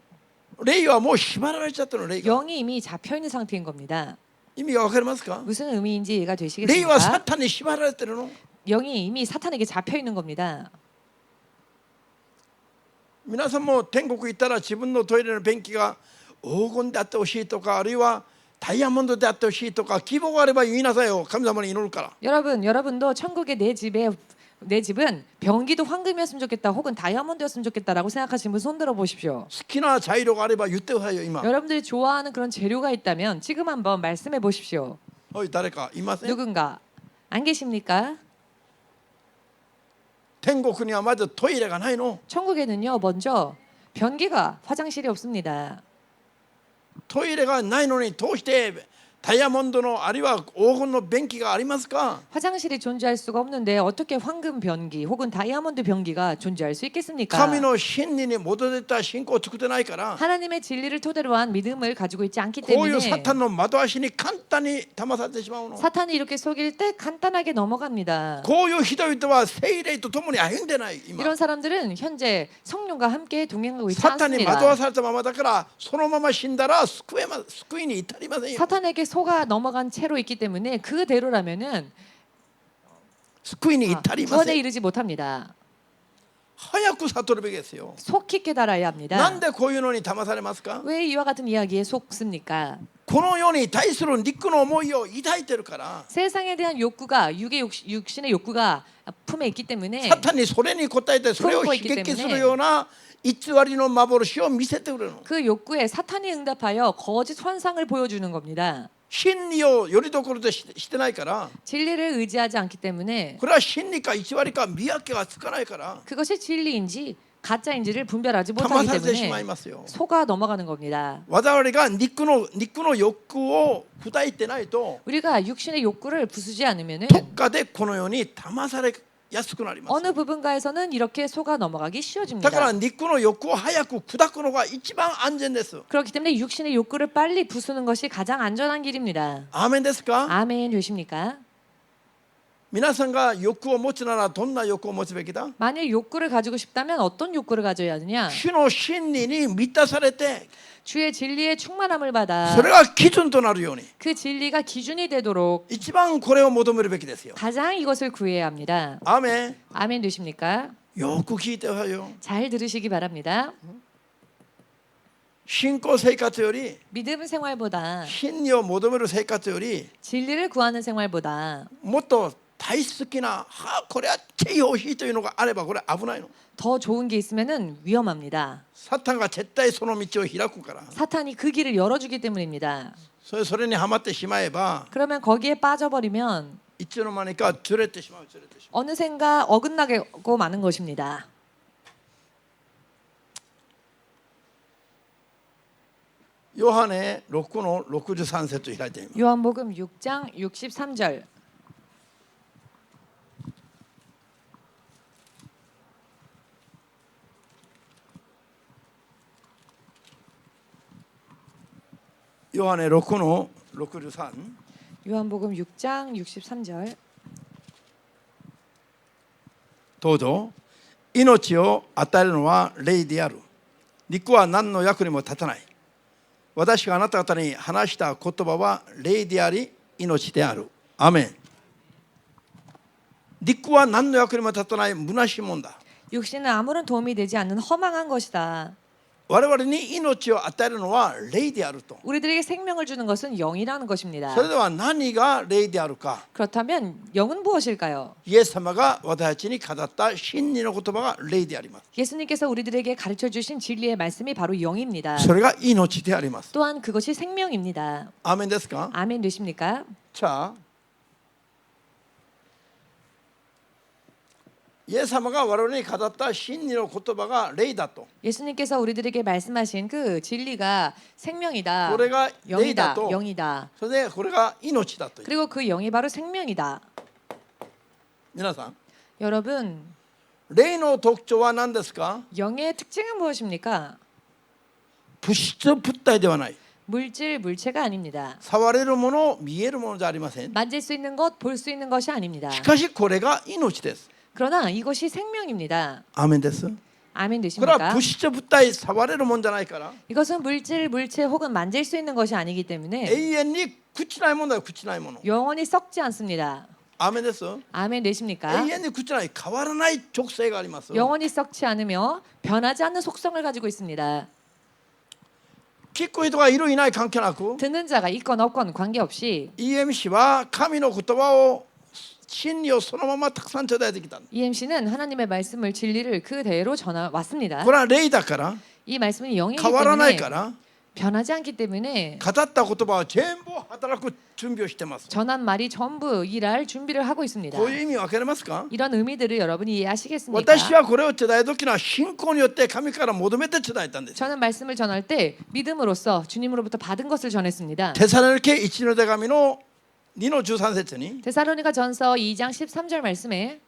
霊はもう縛られちゃったの霊が 영이 이미 잡혀 있는 상태인 겁니다. 意味が分かりますか 무슨 의미인지 이해가 霊は 되시겠습니까? サタンに縛られてるの 영이 이미 사탄에게 잡혀 있는 겁니다. 皆さんも天国行ったら自分のトイレの便器が黄金であってほしいとかあるいはダイヤモンドであってほしいとか希望があれば言いなさいよ神様に祈るから 여러분도 천국의 내 집은 변기도 황금이었으면 좋겠다 혹은 다이아몬드였으면 좋겠다라고 생각하시는 분 손 들어 보십시오. 好きな材料があれば言ってくださいよ今 여러분들이 좋아하는 그런 재료가 있다면 지금 한번 말씀해 보십시오. おい誰かいません 누군가 안 계십니까? 天国にはまずトイレがないの 천국에는요 먼저 변기가 화장실이 없습니다. トイレがないのにどうしてダイヤモンドのあるいは黄金の便器がありますか？ 화장실이 존재할 수가 없는데 어떻게 황금 변기 혹은 다이아몬드 변기가 존재할 수 있겠습니까? 神の真理に基づいた信仰を作ってないから、 하나님의 진리를 토대로 한 믿음을 가지고 있지 않기 こういう 때문에 サタンの惑わしに簡単に騙されてしまうの。 사탄이 이렇게 속일 때 간단하게 넘어갑니다. こういう人々は聖霊と共に歩んでない。今 이런 사람들은 현재 성령과 함께 동행하고 있지 サタンに惑わ 않습니다. されたままだから、そのまま死んだら救いに至りませんよ。 사탄에게 속아 넘어간 채로 있기 때문에 그대로라면은 救いに至りま 구원에 せん。 이르지 못합니다. 早く悟るべきですよ。 속히 깨달아야 な 합니다. んでこういうのに騙されますか？ 왜 이와 같은 이야기에 속습니까? この世に対する肉の思いを抱いてるから、 세상에 대한 욕구가 육신의 욕구가 품에 있기 때문에 サタンにそれに応えてそれを刺激するような偽りの幻を見せてくれるの。 그 욕구에 사탄이 응답하여 거짓 환상을 보여주는 겁니다. 真理をよりどころでしてないから、 진리를 의지하지 않기 때문에 これは真理か偽りか見分けがつかないから 그것이 진리인지 가짜인지를 분별하지 騙 못하기 されてしまい 때문에 ますよ。 속아 넘어가는 겁니다. 我々が肉の欲を砕いてないと、 우리가 육신의 욕구를 부수지 않으면은 どっかでこの世に騙されやすくなります。 어느 부분가에서는 이렇게 속아 넘어가기 だから 쉬워집니다. 肉の欲を早く砕くのが一番安全です。 그렇기 때문에 육신의 욕구를 빨리 부수는 것이 가장 안전한 길입니다. アーメンですか？ 아멘 되십니까? 皆さんが欲を持つならどんな欲を持つべきだ？ 만일 욕구를 가지고 싶다면 어떤 욕구를 가져야 하느냐? 主の真理に満たされて、 주의 진리의 충만함을 받아 それが基準となるように、 그 진리가 기준이 되도록 一番これを求めるべきですよ。 가장 이것을 구해야 합니다. アーメン。 아멘 되십니까? よく聞いてくださいよ。 잘 들으시기 바랍니다. 信仰生活より、 믿음 생활보다 真理を求める生活より、 진리를 구하는 생활보다 もっと大好きな、これはぜひ欲しいというのがあれば、これ危ないの。 더 좋은 게 있으면은 위험합니다. サタンが絶対その道を開くから、 사탄이 그 길을 열어주기 때문입니다. それにはまってしまえば、 그러면 거기에 빠져버리면 いつの間にかずれてしまう。 어느샌가 어긋나고 마는 것입니다. ヨハネ6の63節開いてみます。 요한복음 6장 63절. ヨハネ6の63。 요한복음 6장 63절. どうぞ。命を与えるのは霊である。肉は何の役にも立たない。私があなた方に話した言葉は霊であり命である。アメン。肉は何の役にも立たない虚しいもんだ。 육신은 아무런 도움이 되지 않는 허망한 것이다. 我々に命を与えるのは霊であると。 우리들에게 생명을 주는 것은 영이라는 것입니다. それでは何が霊であるか。 그렇다면 영은 무엇일까요? イエス様が私たちに語った真理の言葉が霊であります。 예수님께서 우리들에게 가르쳐 주신 진리의 말씀이 바로 영입니다. それが命であります。 또한 그것이 생명입니다. アーメンですか？ 아멘 되십니까? 자, イエス様が我々に語った真理の言葉が霊だと。 예수님께서 우리들에게 말씀하신 그 진리가 생명이다. これが霊だ 영이다. と。 영이다. それでこれが命だという。 그리고 그 영이 바로 생명이다. 皆さん、 여러분, 霊の特徴は何ですか？ 영의 특징은 무엇입니까? 物質物体ではない。 물체가 아닙니다. 触れるもの、見えるものじゃありません。 만질 수 있는 것, 볼 수 있는 것이 아닙니다. しかしこれが命です。 그러나 이것이 생명입니다. アーメンです。 아멘 これは 되십니까? 物質物体、触れるもんじゃないから。 이것은 물체 혹은 만질 수 있는 것이 아니기 때문에 永遠に朽ちないものだよ、朽ちないもの。 영원히 썩지 않습니다. アーメンです。 아멘 永 되십니까? 遠に朽ちない、変わらない直性があります。 영원히 썩지 않으며 변하지 않는 속성을 가지고 있습니다. 聞く人がいるいない関係なく、 듣는 자가 있건 없건 관계없이 EMC は神の言葉を真理をそのままたくさん伝えてきた。 EMC는 하나님의 말씀을 진리를 그대로 전해 왔습니다. これは霊だから、 이 말씀은 영이기 変わらない 때문에 から、 변하지 않기 때문에 語った言葉は全部働く準備をしてます。 전한 말이 전부 일할 준비를 하고 있습니다. こういう意味分かりますか？ 이런 의미들을 여러분이 이해하시겠습니까? 私はこれを伝える時には信仰によって神から求めて伝えたんです。 저는 말씀을 전할 때 믿음으로써 주님으로부터 받은 것을 전했습니다. テサロニケ1の手紙の2の13節に 데살로니가 전서 2장 13절 말씀에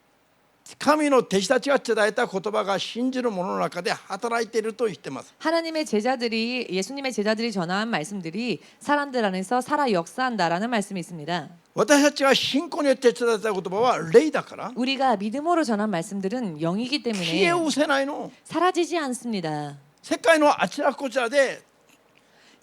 神の弟子たちが伝えた言葉が信じる者の中で働いていると言ってます。 하나님의 제자들이 예수님의 제자들이 전한 말씀들이 사람들 안에서 살아 역사한다라는 말씀이 있습니다. 私たちが信仰によって伝えた言葉は霊だから 우리가 믿음으로 전한 말씀들은 영이기 消 때문에 え失せないの。 사라지지 않습니다. 世界のあちらこちらで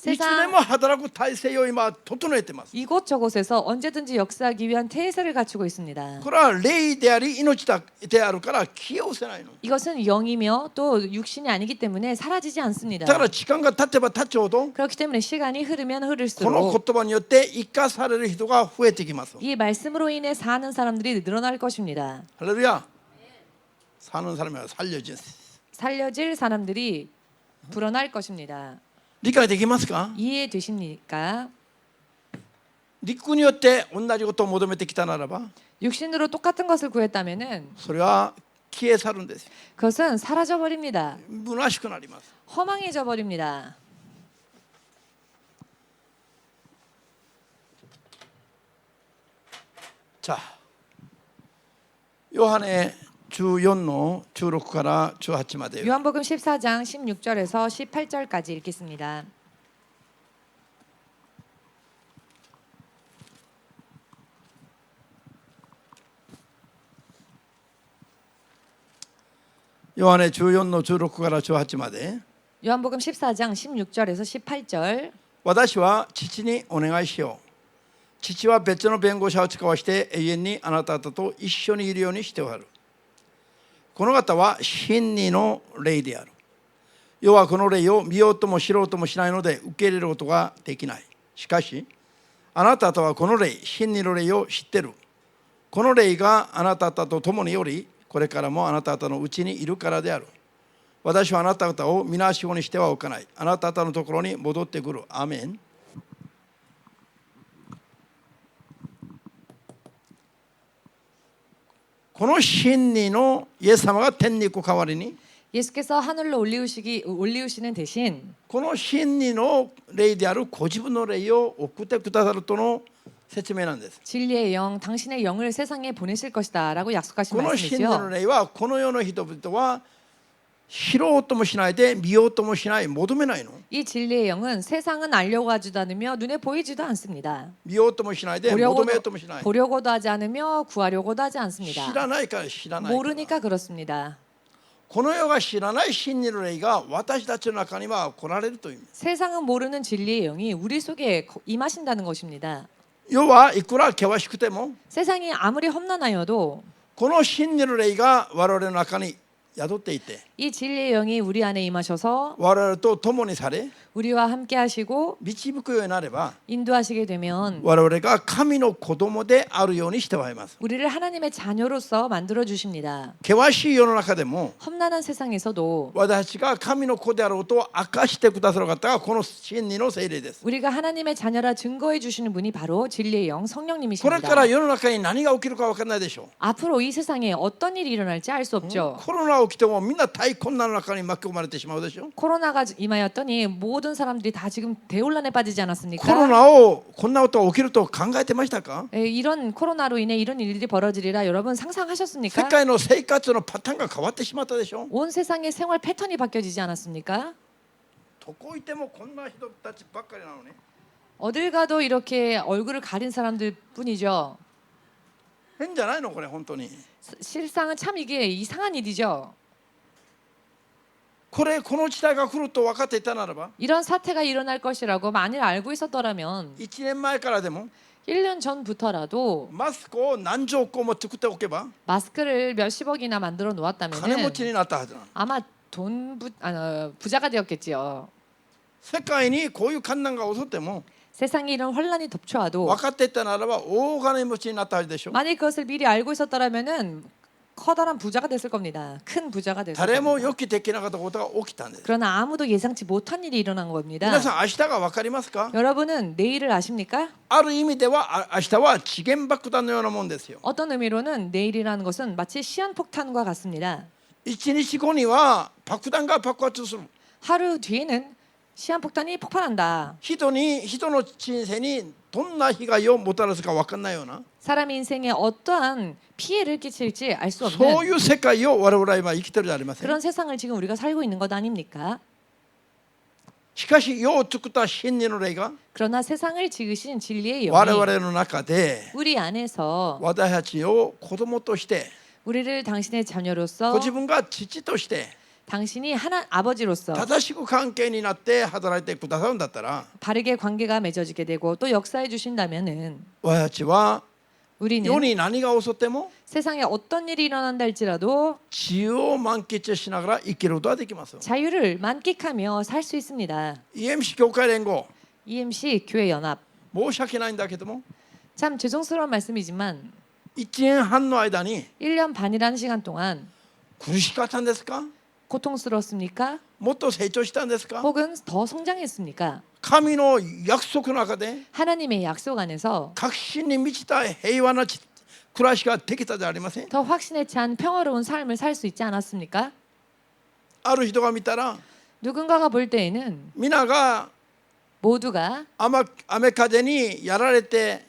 いつでも働く体制を今整えてます。 이곳저곳에서 언제든지 역사하기 위한 태세를 갖추고 있습니다. これは霊であり命であるから消え失せないの。 이것은 영이며 또 육신이 아니기 때문에 사라지지 않습니다. だから時間が経てば経つほど 그렇기 때문에 시간이 흐르면 この 흐를수록 言葉によって生かされる人が増えてきます。 이 말씀으로 인해 사는 사람들이 늘어날 것입니다. 할렐루야. 사는 사람이 살려진. 살려질 사람들이 불어날 것입니다. 理解できますか？ 이해되십니까? 陸によって同じことを求めてきたならば 육신으로 똑같은 것을 구했다면은 それは消え去るんです。 그것은 사라져 버립니다. 虚しくなります。 허망해져 버립니다. さあ、ヨハネ14の16から18まで 요한복음 14장 16절에서 18절까지 읽겠습니다. 요한의 14の16から18まで 요한복음 14장 16절에서 18절 私は父にお願いしよう。父は別の弁護者を使わして永遠にあなた方と一緒にいるようにしておられる。この方は真理の霊である。世はこの霊を見ようとも知ろうともしないので受け入れることができない。しかしあなた方はこの霊、真理の霊を知っている。この霊があなた方と共におり、これからもあなた方のうちにいるからである。私はあなた方を皆死後にしてはおかない。あなた方のところに戻ってくる。アーメン。この真理のイエス様が天に行く代わりに 예수께서 하늘로 올리우시는 대신 この真理の霊であるご自分の霊を送ってくださるとの説明なんです。 진리의 영, 당신의 영을 세상에 보내실 것이다라고 약속하신 この真理の 말씀이죠. 霊はこの世の人々は知ろうともしないで見ようともしない、求めないの。 이 진리의 영은 세상은 알려고 하지도 않으며 눈에 보이지도 않습니다. 見ようともしないで求めようともしない。 보려고도 하지 않으며 구하려고도 하지 知 않습니다. らないから知らないから。 모르니까 그렇습니다. この世が知らない真理の霊が私たちの中には来られるという意味。 세상은 모르는 진리의 영이 우리 속에 임하신다는 것입니다. 世はいくら険しくても 세상이 아무리 험난하여도 この真理の霊が我々の中に宿っていて 이 진리의 영이 우리 안에 임하셔서 我々と共にされ 우리와 함께 하시고 導くようになれば 인도하시게 되면 我々が神の子供であるようにしてはいます。 우리를 하나님의 자녀로서 만들어 주십니다. 険しい世の中でも 험난한 세상에서도 私たちが神の子であることを明かしてくださる方がこの真理の聖霊です。 우리가 하나님의 자녀라 증거해 주시는 분이 바로 진리의 영 これ 성령님이십니다. から世の中に何が起きるか分からないでしょう。 앞으로 이 세상에 어떤 일이 일어날지 알 수 없죠. コロナ起きてもみんな大困難の中に巻き込まれてしまうでしょ。 코로나가 임하였더니 모든 사람들이 다 지금 대혼란에 빠지지 コロ 않았습니까? ナをこんなことが起きると考えてましたか？ 이런 코로나로 인해 이런 일들이 벌어지리라 여러분 世 상상하셨습니까? 界の生活のパターンが変わってしまったでしょ。 온 세상의 생활 패턴이 바뀌어지지 않았습니까? どこいてもこんな人たちばっかりなのね。 어딜 가도 이렇게 얼굴을 가린 사람들 뿐이죠. 変じゃないのこれ本当に。 실상은 참 이게 이상한 일이죠. この時代が来ると分かっていたならば 이런 사태가 일어날 것이라고 만일 알고 있었더라면 1年前からでも 1년 전부터라도 マスクを何十億個も作っておけば 마스크를 몇십억이나 만들어 金持 놓았다면 ちになったはずなの。 아마 부자가 되었겠지요. 世界にこういう困難が襲っても 세상에 이런 혼란이 덮쳐와도 分かっていたならば大金持ちになったはずでしょ。 만일 그것을 미리 알고 있었더라면은 커다란 부자가 됐을 겁니다. 큰 부자가 됐을 誰も 겁니다. 予期できなかったことが起きたんです。 그러나 아무도 예상치 못한 일이 일어난 겁니다. 皆さん明日が分かりますか？ 여러분은 내일을 아십니까? ある意味では明日は時限爆弾のようなもんですよ。 어떤 의미로는 내일이라는 것은 마치 시한폭탄과 같습니다. 1日後には爆弾が爆発する。 하루 뒤에는 시한폭탄이 폭발한다. 人の人生にどんな被害をもたらすか分かんないような 사람 인생에 어떠한 피해를 끼칠지 알 수 そう 없는 いう世界を我々は今生きてるじゃありません。 그런 세상을 지금 우리가 살고 있는 것 아닙니까? しかし世を作った真理の霊が 그러나 세상을 지으신 진리의 我 영이 々の中で 우리 안에서 私たちを子供として 우리를 당신의 ご 자녀로서 自分が父として 당신이 하나 아버지로서 正しく関係になって働いてくださるんだったら 바르게 관계가 맺어지게 되고 또 역사해 주신다면은 私たちは 우리는 世に何が襲っても 세상에 어떤 일이 일어난다 할지라도 自由を満喫しながら生きることができます。 자유를 만끽하며 살 수 있습니다. EMC 教会連合 EMC 교회 연합 申し訳ないんだけども 참 죄송스러운 말씀이지만 1年半の間に 1년 반이라는 시간 동안 苦しかったんですか？ 고통스러웠습니까? もっと成長したんですか？ 혹은 더 성장했습니까? 神の約束の中で 하나님의 약속 안에서 確信に満ちた平和な暮らしができたじゃありません。 더 확신에 찬 평화로운 삶을 살 수 있지 않았습니까? ある人が見たら 누군가가 볼 때에는 皆が 모두가 雨風にやられて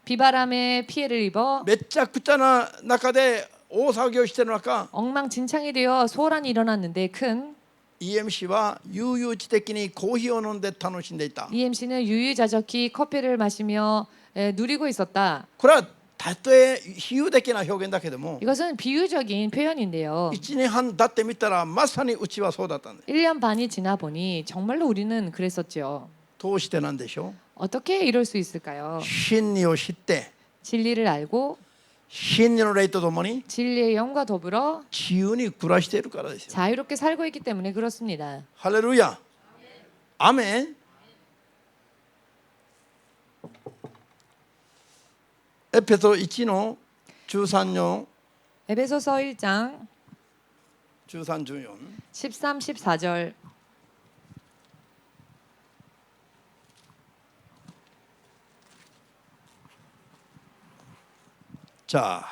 비바람에 피해를 입어 めっちゃくちゃな中で大騒ぎをしている中 엉망진창이 되어 소란이 일어났는데 큰 EMC は悠々自適にコーヒーを飲んで楽しんでいた。 EMC는 유유자적히 커피를 마시며 누리고 있었다. これはたとえ比喩的な表現だけども 이것은 비유적인 표현인데요. 1年半経ってみたらまさにうちはそうだったんです。 1년 반이 지나 보니 정말로 우리는 그랬었죠. どうしてなんでしょ 어떻게 이럴 수 있을까요? う？真理を知って 진리를 알고 真理の霊とともに 진리의 영과 더불어 自由に暮らしているからですよ。 자유롭게 살고 있기 때문에 그렇습니다. ハレルヤ。アメン。エペソ1の13の 에베소서 1장 13、14 13, 14절 じゃあ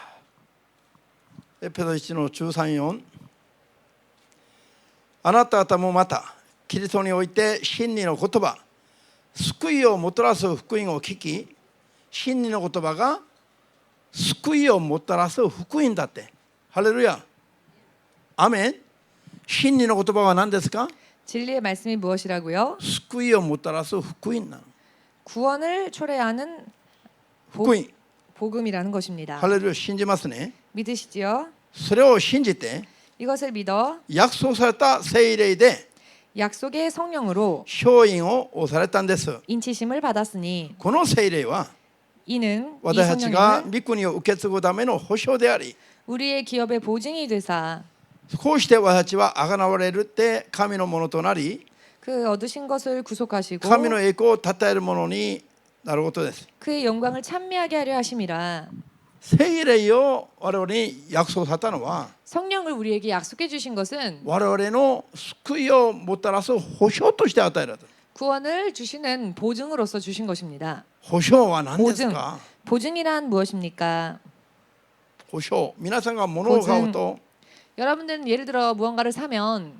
エペソ1の13、14あなた方もまたキリストにおいて真理の言葉救いをもたらす福音を聞き真理の言葉が救いをもたらす福音だって。ハレルヤ。アメン。真理の言葉は何ですか？ 진리의 말씀이 무엇이라고요? 救いをもたらす福音なの。 구원을 초래하는 福音。 복음이라는 것입니다. ハレルヤ。信じますね。 믿으시지요? それを信じて 이것을 믿어 約束された聖霊で 약속의 성령으로 勝因を押されたんです。 인치심을 받았으니 この聖霊は 이는 이 私たちが 성령님을 御国を受け継ぐための保証であり 우리의 기업의 보증이 되사 こうして私たちは贖われるって神のものとなり 그 얻으신 것을 구속하시고 神の栄光を称えるものになることです。 그의 영광을 찬미하게 하려 하심이라. 聖霊を我々に約束されたのは 성령을 우리에게 약속해 주신 것은 我々の救いをもたらす保証として与えられた。 구원을 주시는 보증으로서 주신 것입니다. 保証は何です 보증. か？ 보증이란 무엇입니까? 保証。皆さんが物を買うと 여러분들은 예를 들어 무언가를 사면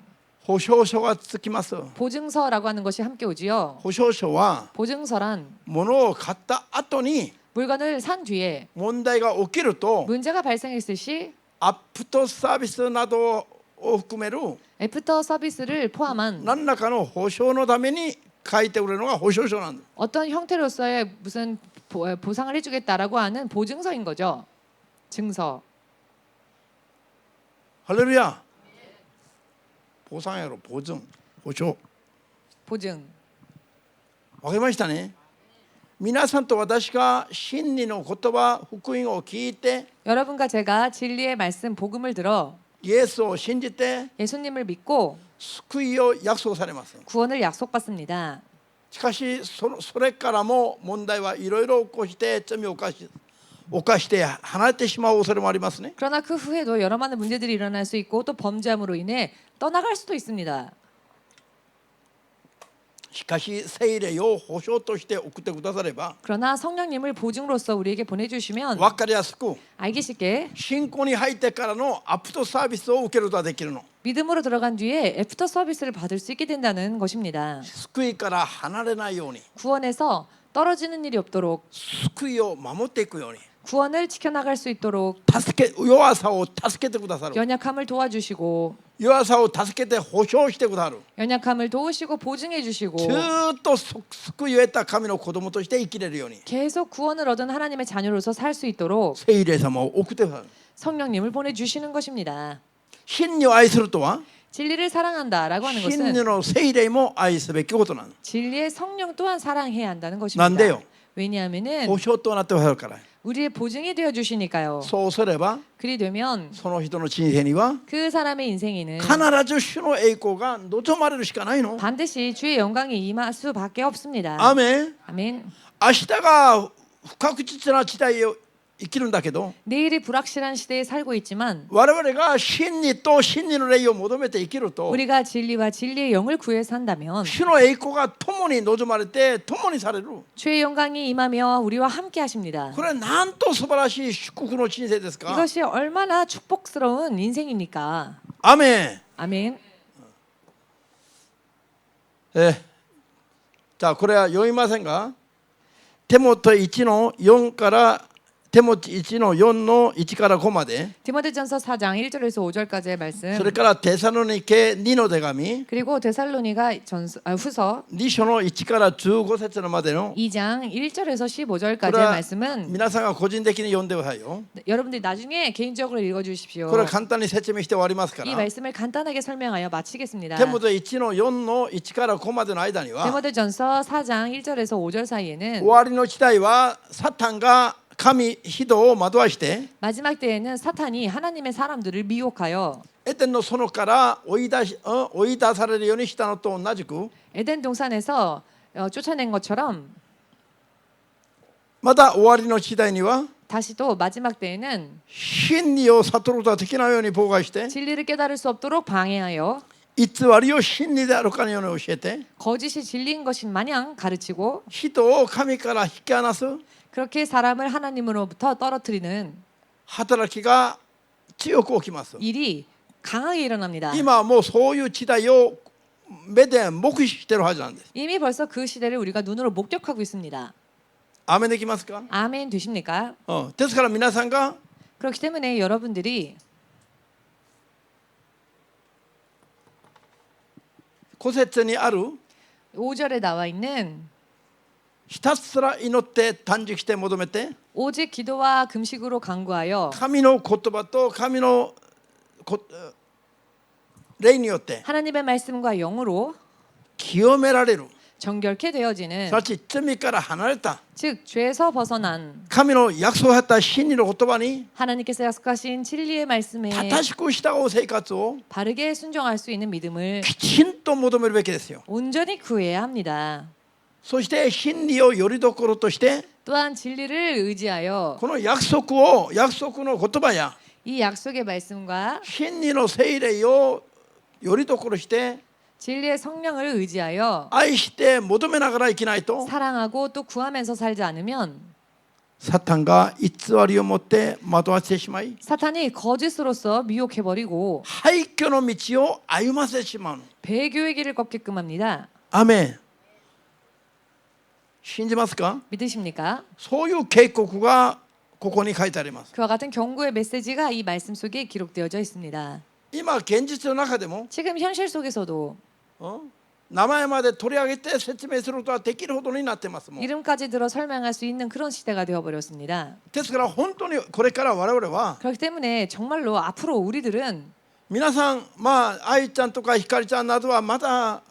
保証書がつきます。 보증서라고 하는 것이 함께 오지요. 保証書は 보증서란 物を買った後に 물건을 산 뒤에 問題が起きると 문제가 발생했을 시 アップトサービスなどを含める 애프터 서비스를 포함한 何らかの保証のために書いてくれるのが保証書なんです。 어떤 형태로서의 무슨 보상을 해주겠다라고 하는 보증서인 거죠. 증서. ハレルヤ。保証やろ、保証。保証。 보증. わかりましたね。皆さんと私が真理の言葉、福音を聞いて 여러분과 제가 진리의 말씀 복음을 들어 イエスを信じて 예수님을 믿고 救いを約束されます。 구원을 약속받습니다. しかしそれからも問題はいろいろ起こして罪を犯し犯して離れてしまう恐れもありますね。 그러나 그 후에도 여러 많은 문제들이 일어날 수 있고 또 범죄함으로 인해 떠나갈 수도 있습니다. しかし聖霊を保証として送ってくだされば 그러나 성령님을 보증로서 우리에게 보내주시면 分かりやすく 알기 쉽게 信仰に入ってからのアプトサービスを受けることができるの。 믿음으로 들어간 뒤에 애프터 서비스를 받을 수 있게 된다는 것입니다. 救いから離れないように 구원에서 떨어지는 일이 없도록 救いを守っていくように 구원을 지켜나갈 수 있도록 弱さを助けてくださる 연약함을 도와주시고 弱さを助けて保証してくださる 연약함을 도우시고 보증해 주시고 ずーっと救いを得た神の子供として生きれるように 계속 구원을 얻은 하나님의 자녀로서 살 수 있도록 聖霊様を送ってくださる。 성령님을 보내주시는 것입니다. 真理を愛するとは 진리를 사랑한다라고 하는 真理 것은 の聖霊も愛すべきことなの。 진리의 성령 또한 사랑해야 한다는 것입니다. 난데요? 왜냐하면은 保証となってくださるから。 우리의 보증이 되어 주시니까요. そうすれば 그리 되면 その人の人生には 그 사람의 인생에는 必ず主の栄光が望まれるしかないの。 반드시 주의 영광이 임할 수밖에 없습니다. アーメン。 아멘. 明日が不確実な時代を生きるんだけど 내일이 불확실한 시대에 살고 있지만 我々が真理と真理の霊を求めて生きると 우리가 진리와 진리의 영을 구해서 한다면 主の栄光が共に望まれて共にされる。 주의 영광이 임하며 우리와 함께 하십니다. これはなんと素晴らしい祝福の人生ですか。 이것이 얼마나 축복스러운 인생입니까? アーメン。 아멘. じゃあこれは読みませんが、テモテ1の4からテモテ1の4の1から5まで、 디모데전서 4장 1절에서 5절까지의 말씀. それからテサロニケ2の手紙 그리고 데살로니가 후서 2章の1から15節までの 2장 1절에서 15절까지의 これは 말씀은 皆さんが個人的に読んでくださいよ。 여러분들이 나중에 개인적으로 읽어주십시오. これは簡単に説明して終わりますか 이 ら。 말씀을 간단하게 설명하여 마치겠습니다. テモテ1の4の1から5までの間には 디모데전서 4장 1절에서 5절 사이에는 終わりの時代はサタンが神人を惑わして 마지막 때에는 사탄이 하나님의 사람들을 미혹하여 エデンの園から追い出されるようにしたのと同じく 에덴 동산에서 쫓아낸 것처럼 また終わりの時代には 다시 또 마지막 때에는 真理を悟ることができないように妨害して 진리를 깨달을 수 없도록 방해하여 偽りを真理であるかのように教えて 거짓이 진리인 것인 마냥 가르치고 人を神から引き離す 그렇게 사람을 하나님으로부터 떨어뜨리는 働きが強く起きます。 일이 강하게 일어납니다. 今はもうそういう時代を目で目視してるはずなんです。 이미 벌써 그 시대를 우리가 눈으로 목격하고 있습니다. アーメンできますか。 아멘 되십니까? ですから皆さんが 그렇기 때문에 여러분들이 古節にある 5절에 나와 있는 ひたすら祈って短時して求めて 오직 기도와 금식으로 간구하여 神の言葉と神の霊によって 하나님의 말씀과 영으로 清められる。 정결케 되어지는 すなわち罪から離れた 즉 죄에서 벗어난 神の約束をった真理の言葉に 하나님께서 약속하신 진리의 말씀에 正しく従う生活を 바르게 순종할 수 있는 믿음을 きちんと求めるべきですよ。 온전히 구해야 합니다. そして真理をよりどころとして 또한 진리를 의지하여 この約束の言葉や 이 약속의 말씀과 真理の聖霊をよりどころして 진리의 성령을 의지하여 愛して求めながら生きないと 사랑하고 또 구하면서 살지 않으면 サタンが偽りを持って惑わせてしまい 사탄이 거짓으로서 미혹해버리고 廃墟の道を歩ませてしまうの。 배교의 길을 걷게끔 합니다. アメン。信じますか。 믿으십니까? そういう警告がここに書いてあります。 그와 같은 경고의 메시지가 이 말씀 속에 기록되어져 있습니다. 今現実の中でも 지금 현실 속에서도 名前まで取り上げて説明することができるほどになってますもん。 이름까지 들어 설명할 수 있는 그런 시대가 되어버렸습니다. ですから本当にこれから我々は 그렇기 때문에 정말로 앞으로 우리들은 皆さん愛ちゃんとかひかりちゃんなどはまだ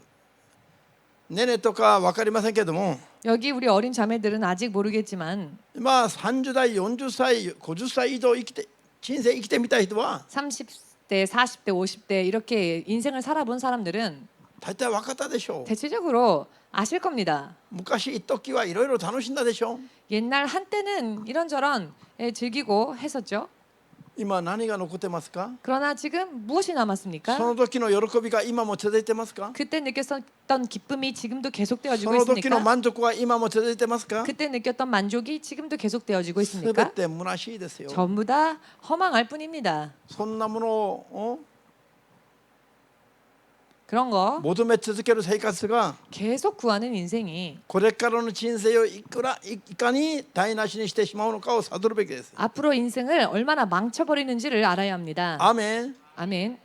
ねねとか分かりませんけども 여기 우리 어린 자매들은 아직 모르겠지만 30代40歳50歳以上人生生きてみたい人は 30대, 40대, 50대 이렇게 인생을 살아본 사람들은 大体分かったでしょう。 대체적으로 아실 겁니다. 昔一時はいろいろ楽しんだでしょう。 옛날 한때는 이런저런 즐기고 했었죠. 今何が残ってますか？ 그러나 지금 무엇이 남았습니까? その時の喜びが今も続いてますか？ 그때 느꼈었던 기쁨이 지금도 そ 계속되어지고 の時の 있습니까? 満足は今も続いてますか？ 그때 느꼈던 만족이 지금도 계속되어지고 すべ 있습니까? て虚しいですよ。 전부 다 허망할 뿐입니다. そんなものを 그런 거 求め続ける生活が 계속 구하는 인생이 これからの人生をいかに台無しにしてしまうのかを悟るべきです。 앞으로 인생을 얼마나 망쳐버리는지를 알아야 합니다. アーメン。 아멘.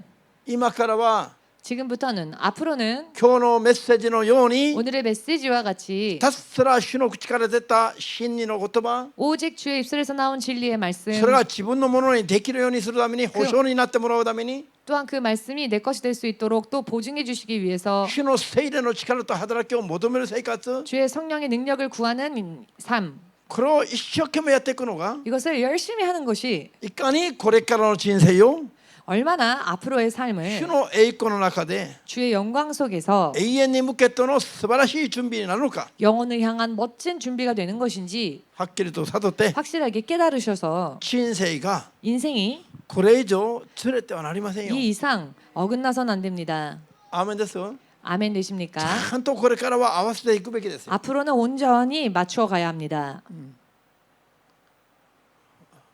今からは 지금부터는 앞으로는 今日のメッセージのように 오늘의 메시지와 같이 ひたすら主の口から出た真理の言葉、 오직 주의 입술에서 나온 진리의 말씀 それが自分のものにできるようにするために、保証になってもらうために、 또한 그 말씀이 내 것이 될 수 있도록 또 보증해 주시기 위해서 主の聖霊の力と働きを求める生活、 주의 성령의 능력을 구하는 삶 これを一生懸命やっていくのが 이것을 열심히 하는 것이 いかにこれからの人生を 얼마나 앞으로의 主 삶을 の栄光の中で 주의 영광 속에서 永遠に向けての素晴らしい準備になるのか、 영혼을 향한 멋진 준비가 되는 것인지 はっきりと悟って、 확실하게 깨달으셔서 人生が 인생이 これ以上ずれてはなりませんよ。 이 이상 어긋나선 안 됩니다. アーメンです。 아멘 되십니까? ちゃんとこれからは合わせていくべきですよ。 앞으로는 온전히 맞추어 가야 합니다.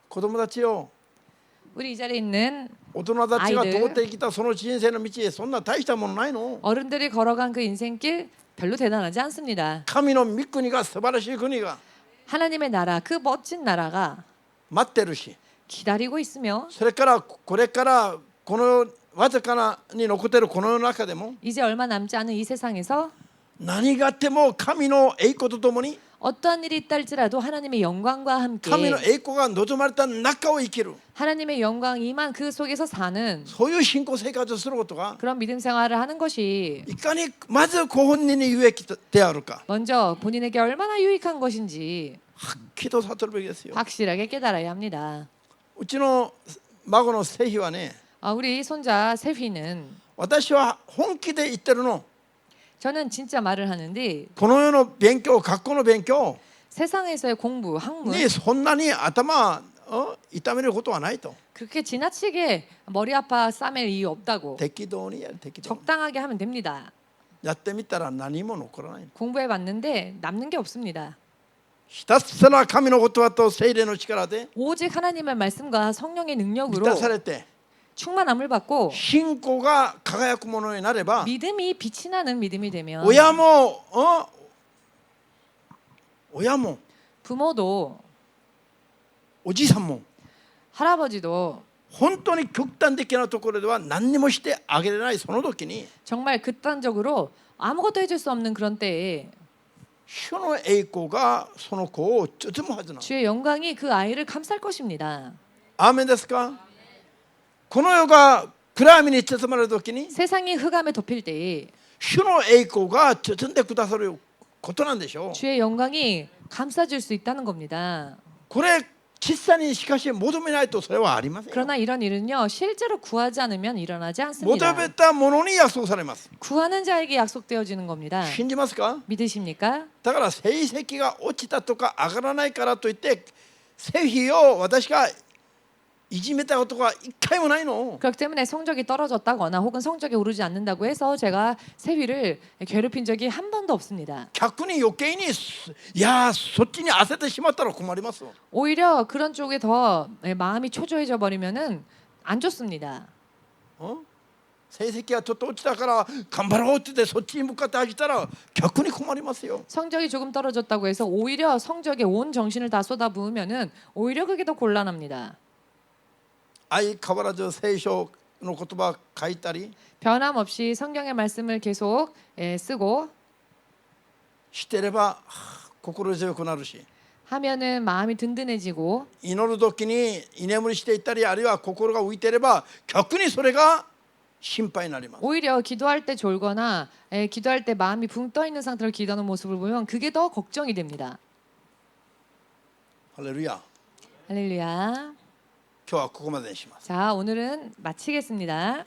子供たちよ、 우리 이 자리에 있는 大人たちが 아이들 通ってきたその人生の道へ、そんな大したものないの。 어른들이 걸어간 그 인생길 별로 대단하지 않습니다. 神の御国が素晴らしい国が 하나님의 나라, 그 멋진 나라가 待ってるし、 기다리고 있으며 それからこれからこのわずかなに残っているこの世の中でも 이제 얼마 남지 않은 이 세상에서 何があっても神の栄光とともに 어떠한 일이 있다 할지라도 하나님의 영광과 함께 神の栄光が望まれた中を生きる、 하나님의 영광이 임한 그 속에서 사는 そういう信仰生活をすることが 그런 믿음 생활을 하는 것이 いかにまずご本人に有益であるか、 먼저 본인에게 얼마나 유익한 것인지 はっきりと悟るべきですよ。 확실하게 깨달아야 합니다. うちの孫のセヒはね、 우리 손자 세휘는 私は本気で言ってるの。 저는 진짜 말을 하는데 この世の勉強、学校の勉強 세상에서의 공부, 학문 にそんなに頭を痛めることはないと。 그렇게 지나치게 머리 아파 싸맬 이유 없다고 適当にやる、適当に 적당하게 하면 됩니다. やってみたら何も残らない。 공부해 봤는데 남는 게 없습니다. ひたすら神の言葉と聖霊の力で 오직 하나님의 말씀과 성령의 満 능력으로 たされて、 충만함을 받고 信仰が輝くものになれば、 믿음이 빛이 나는 믿음이 되면 親も親も 부모도 おじいさんも 할아버지도 本当に極端的なところでは何にもしてあげれないその時に、 정말 극단적으로 아무것도 해줄 수 없는 그런 때에 主の栄光がその子を包むはずなの。 주의 영광이 그 아이를 감쌀 것입니다. アーメンですか？この世が暗闇に包まれる時に 세상이 흑암에 덮일 때에 主の栄光が包んでくださることなんでしょう。 주의 영광이 감싸줄 수 있다는 겁니다. これ実際にしかし求めないとそれはありませんよ。 그러나 이런 일은요 실제로 구하지 않으면 일어나지 않습니다. 求めたものに約束されます。 구하는 자에게 약속되어지는 겁니다. 信じますか？ 믿으십니까? だから成績が落ちたとか上がらないからといって成費を私がいじめたことが一回もないの。 그렇기 때문에 성적이 떨어졌다거나 혹은 성적이 오르지 않는다고 해서 제가 세휘를 괴롭힌 적이 한 번도 없습니다. 逆に余計にいやそっちに焦ってしまったら困ります。 오히려 그런 쪽에 더 마음이 초조해져 버리면은 안 좋습니다. 成績がちょっと落ちたから頑張ろうって言ってそっちに向かってあげたら逆に困りますよ。 성적이 조금 떨어졌다고 해서 오히려 성적에 온 정신을 다 쏟아부으면은 오히려 그게 더 곤란합니다. 相変わらず聖書の言葉書いたり 변함없이 성경의 말씀을 계속 쓰고 してれば心強くなるし、 하면은 마음이 든든해지고 祈る時に居眠りしていたりあるいは心が浮いていれば逆にそれが心配になります。 오히려 기도할 때 졸거나 기도할 때 마음이 붕 떠 있는 상태로 기도하는 모습을 보면 그게 더 걱정이 됩니다. 할렐루야. 할렐루야. 今日はここまでにします。 자, 오늘은 마치겠습니다.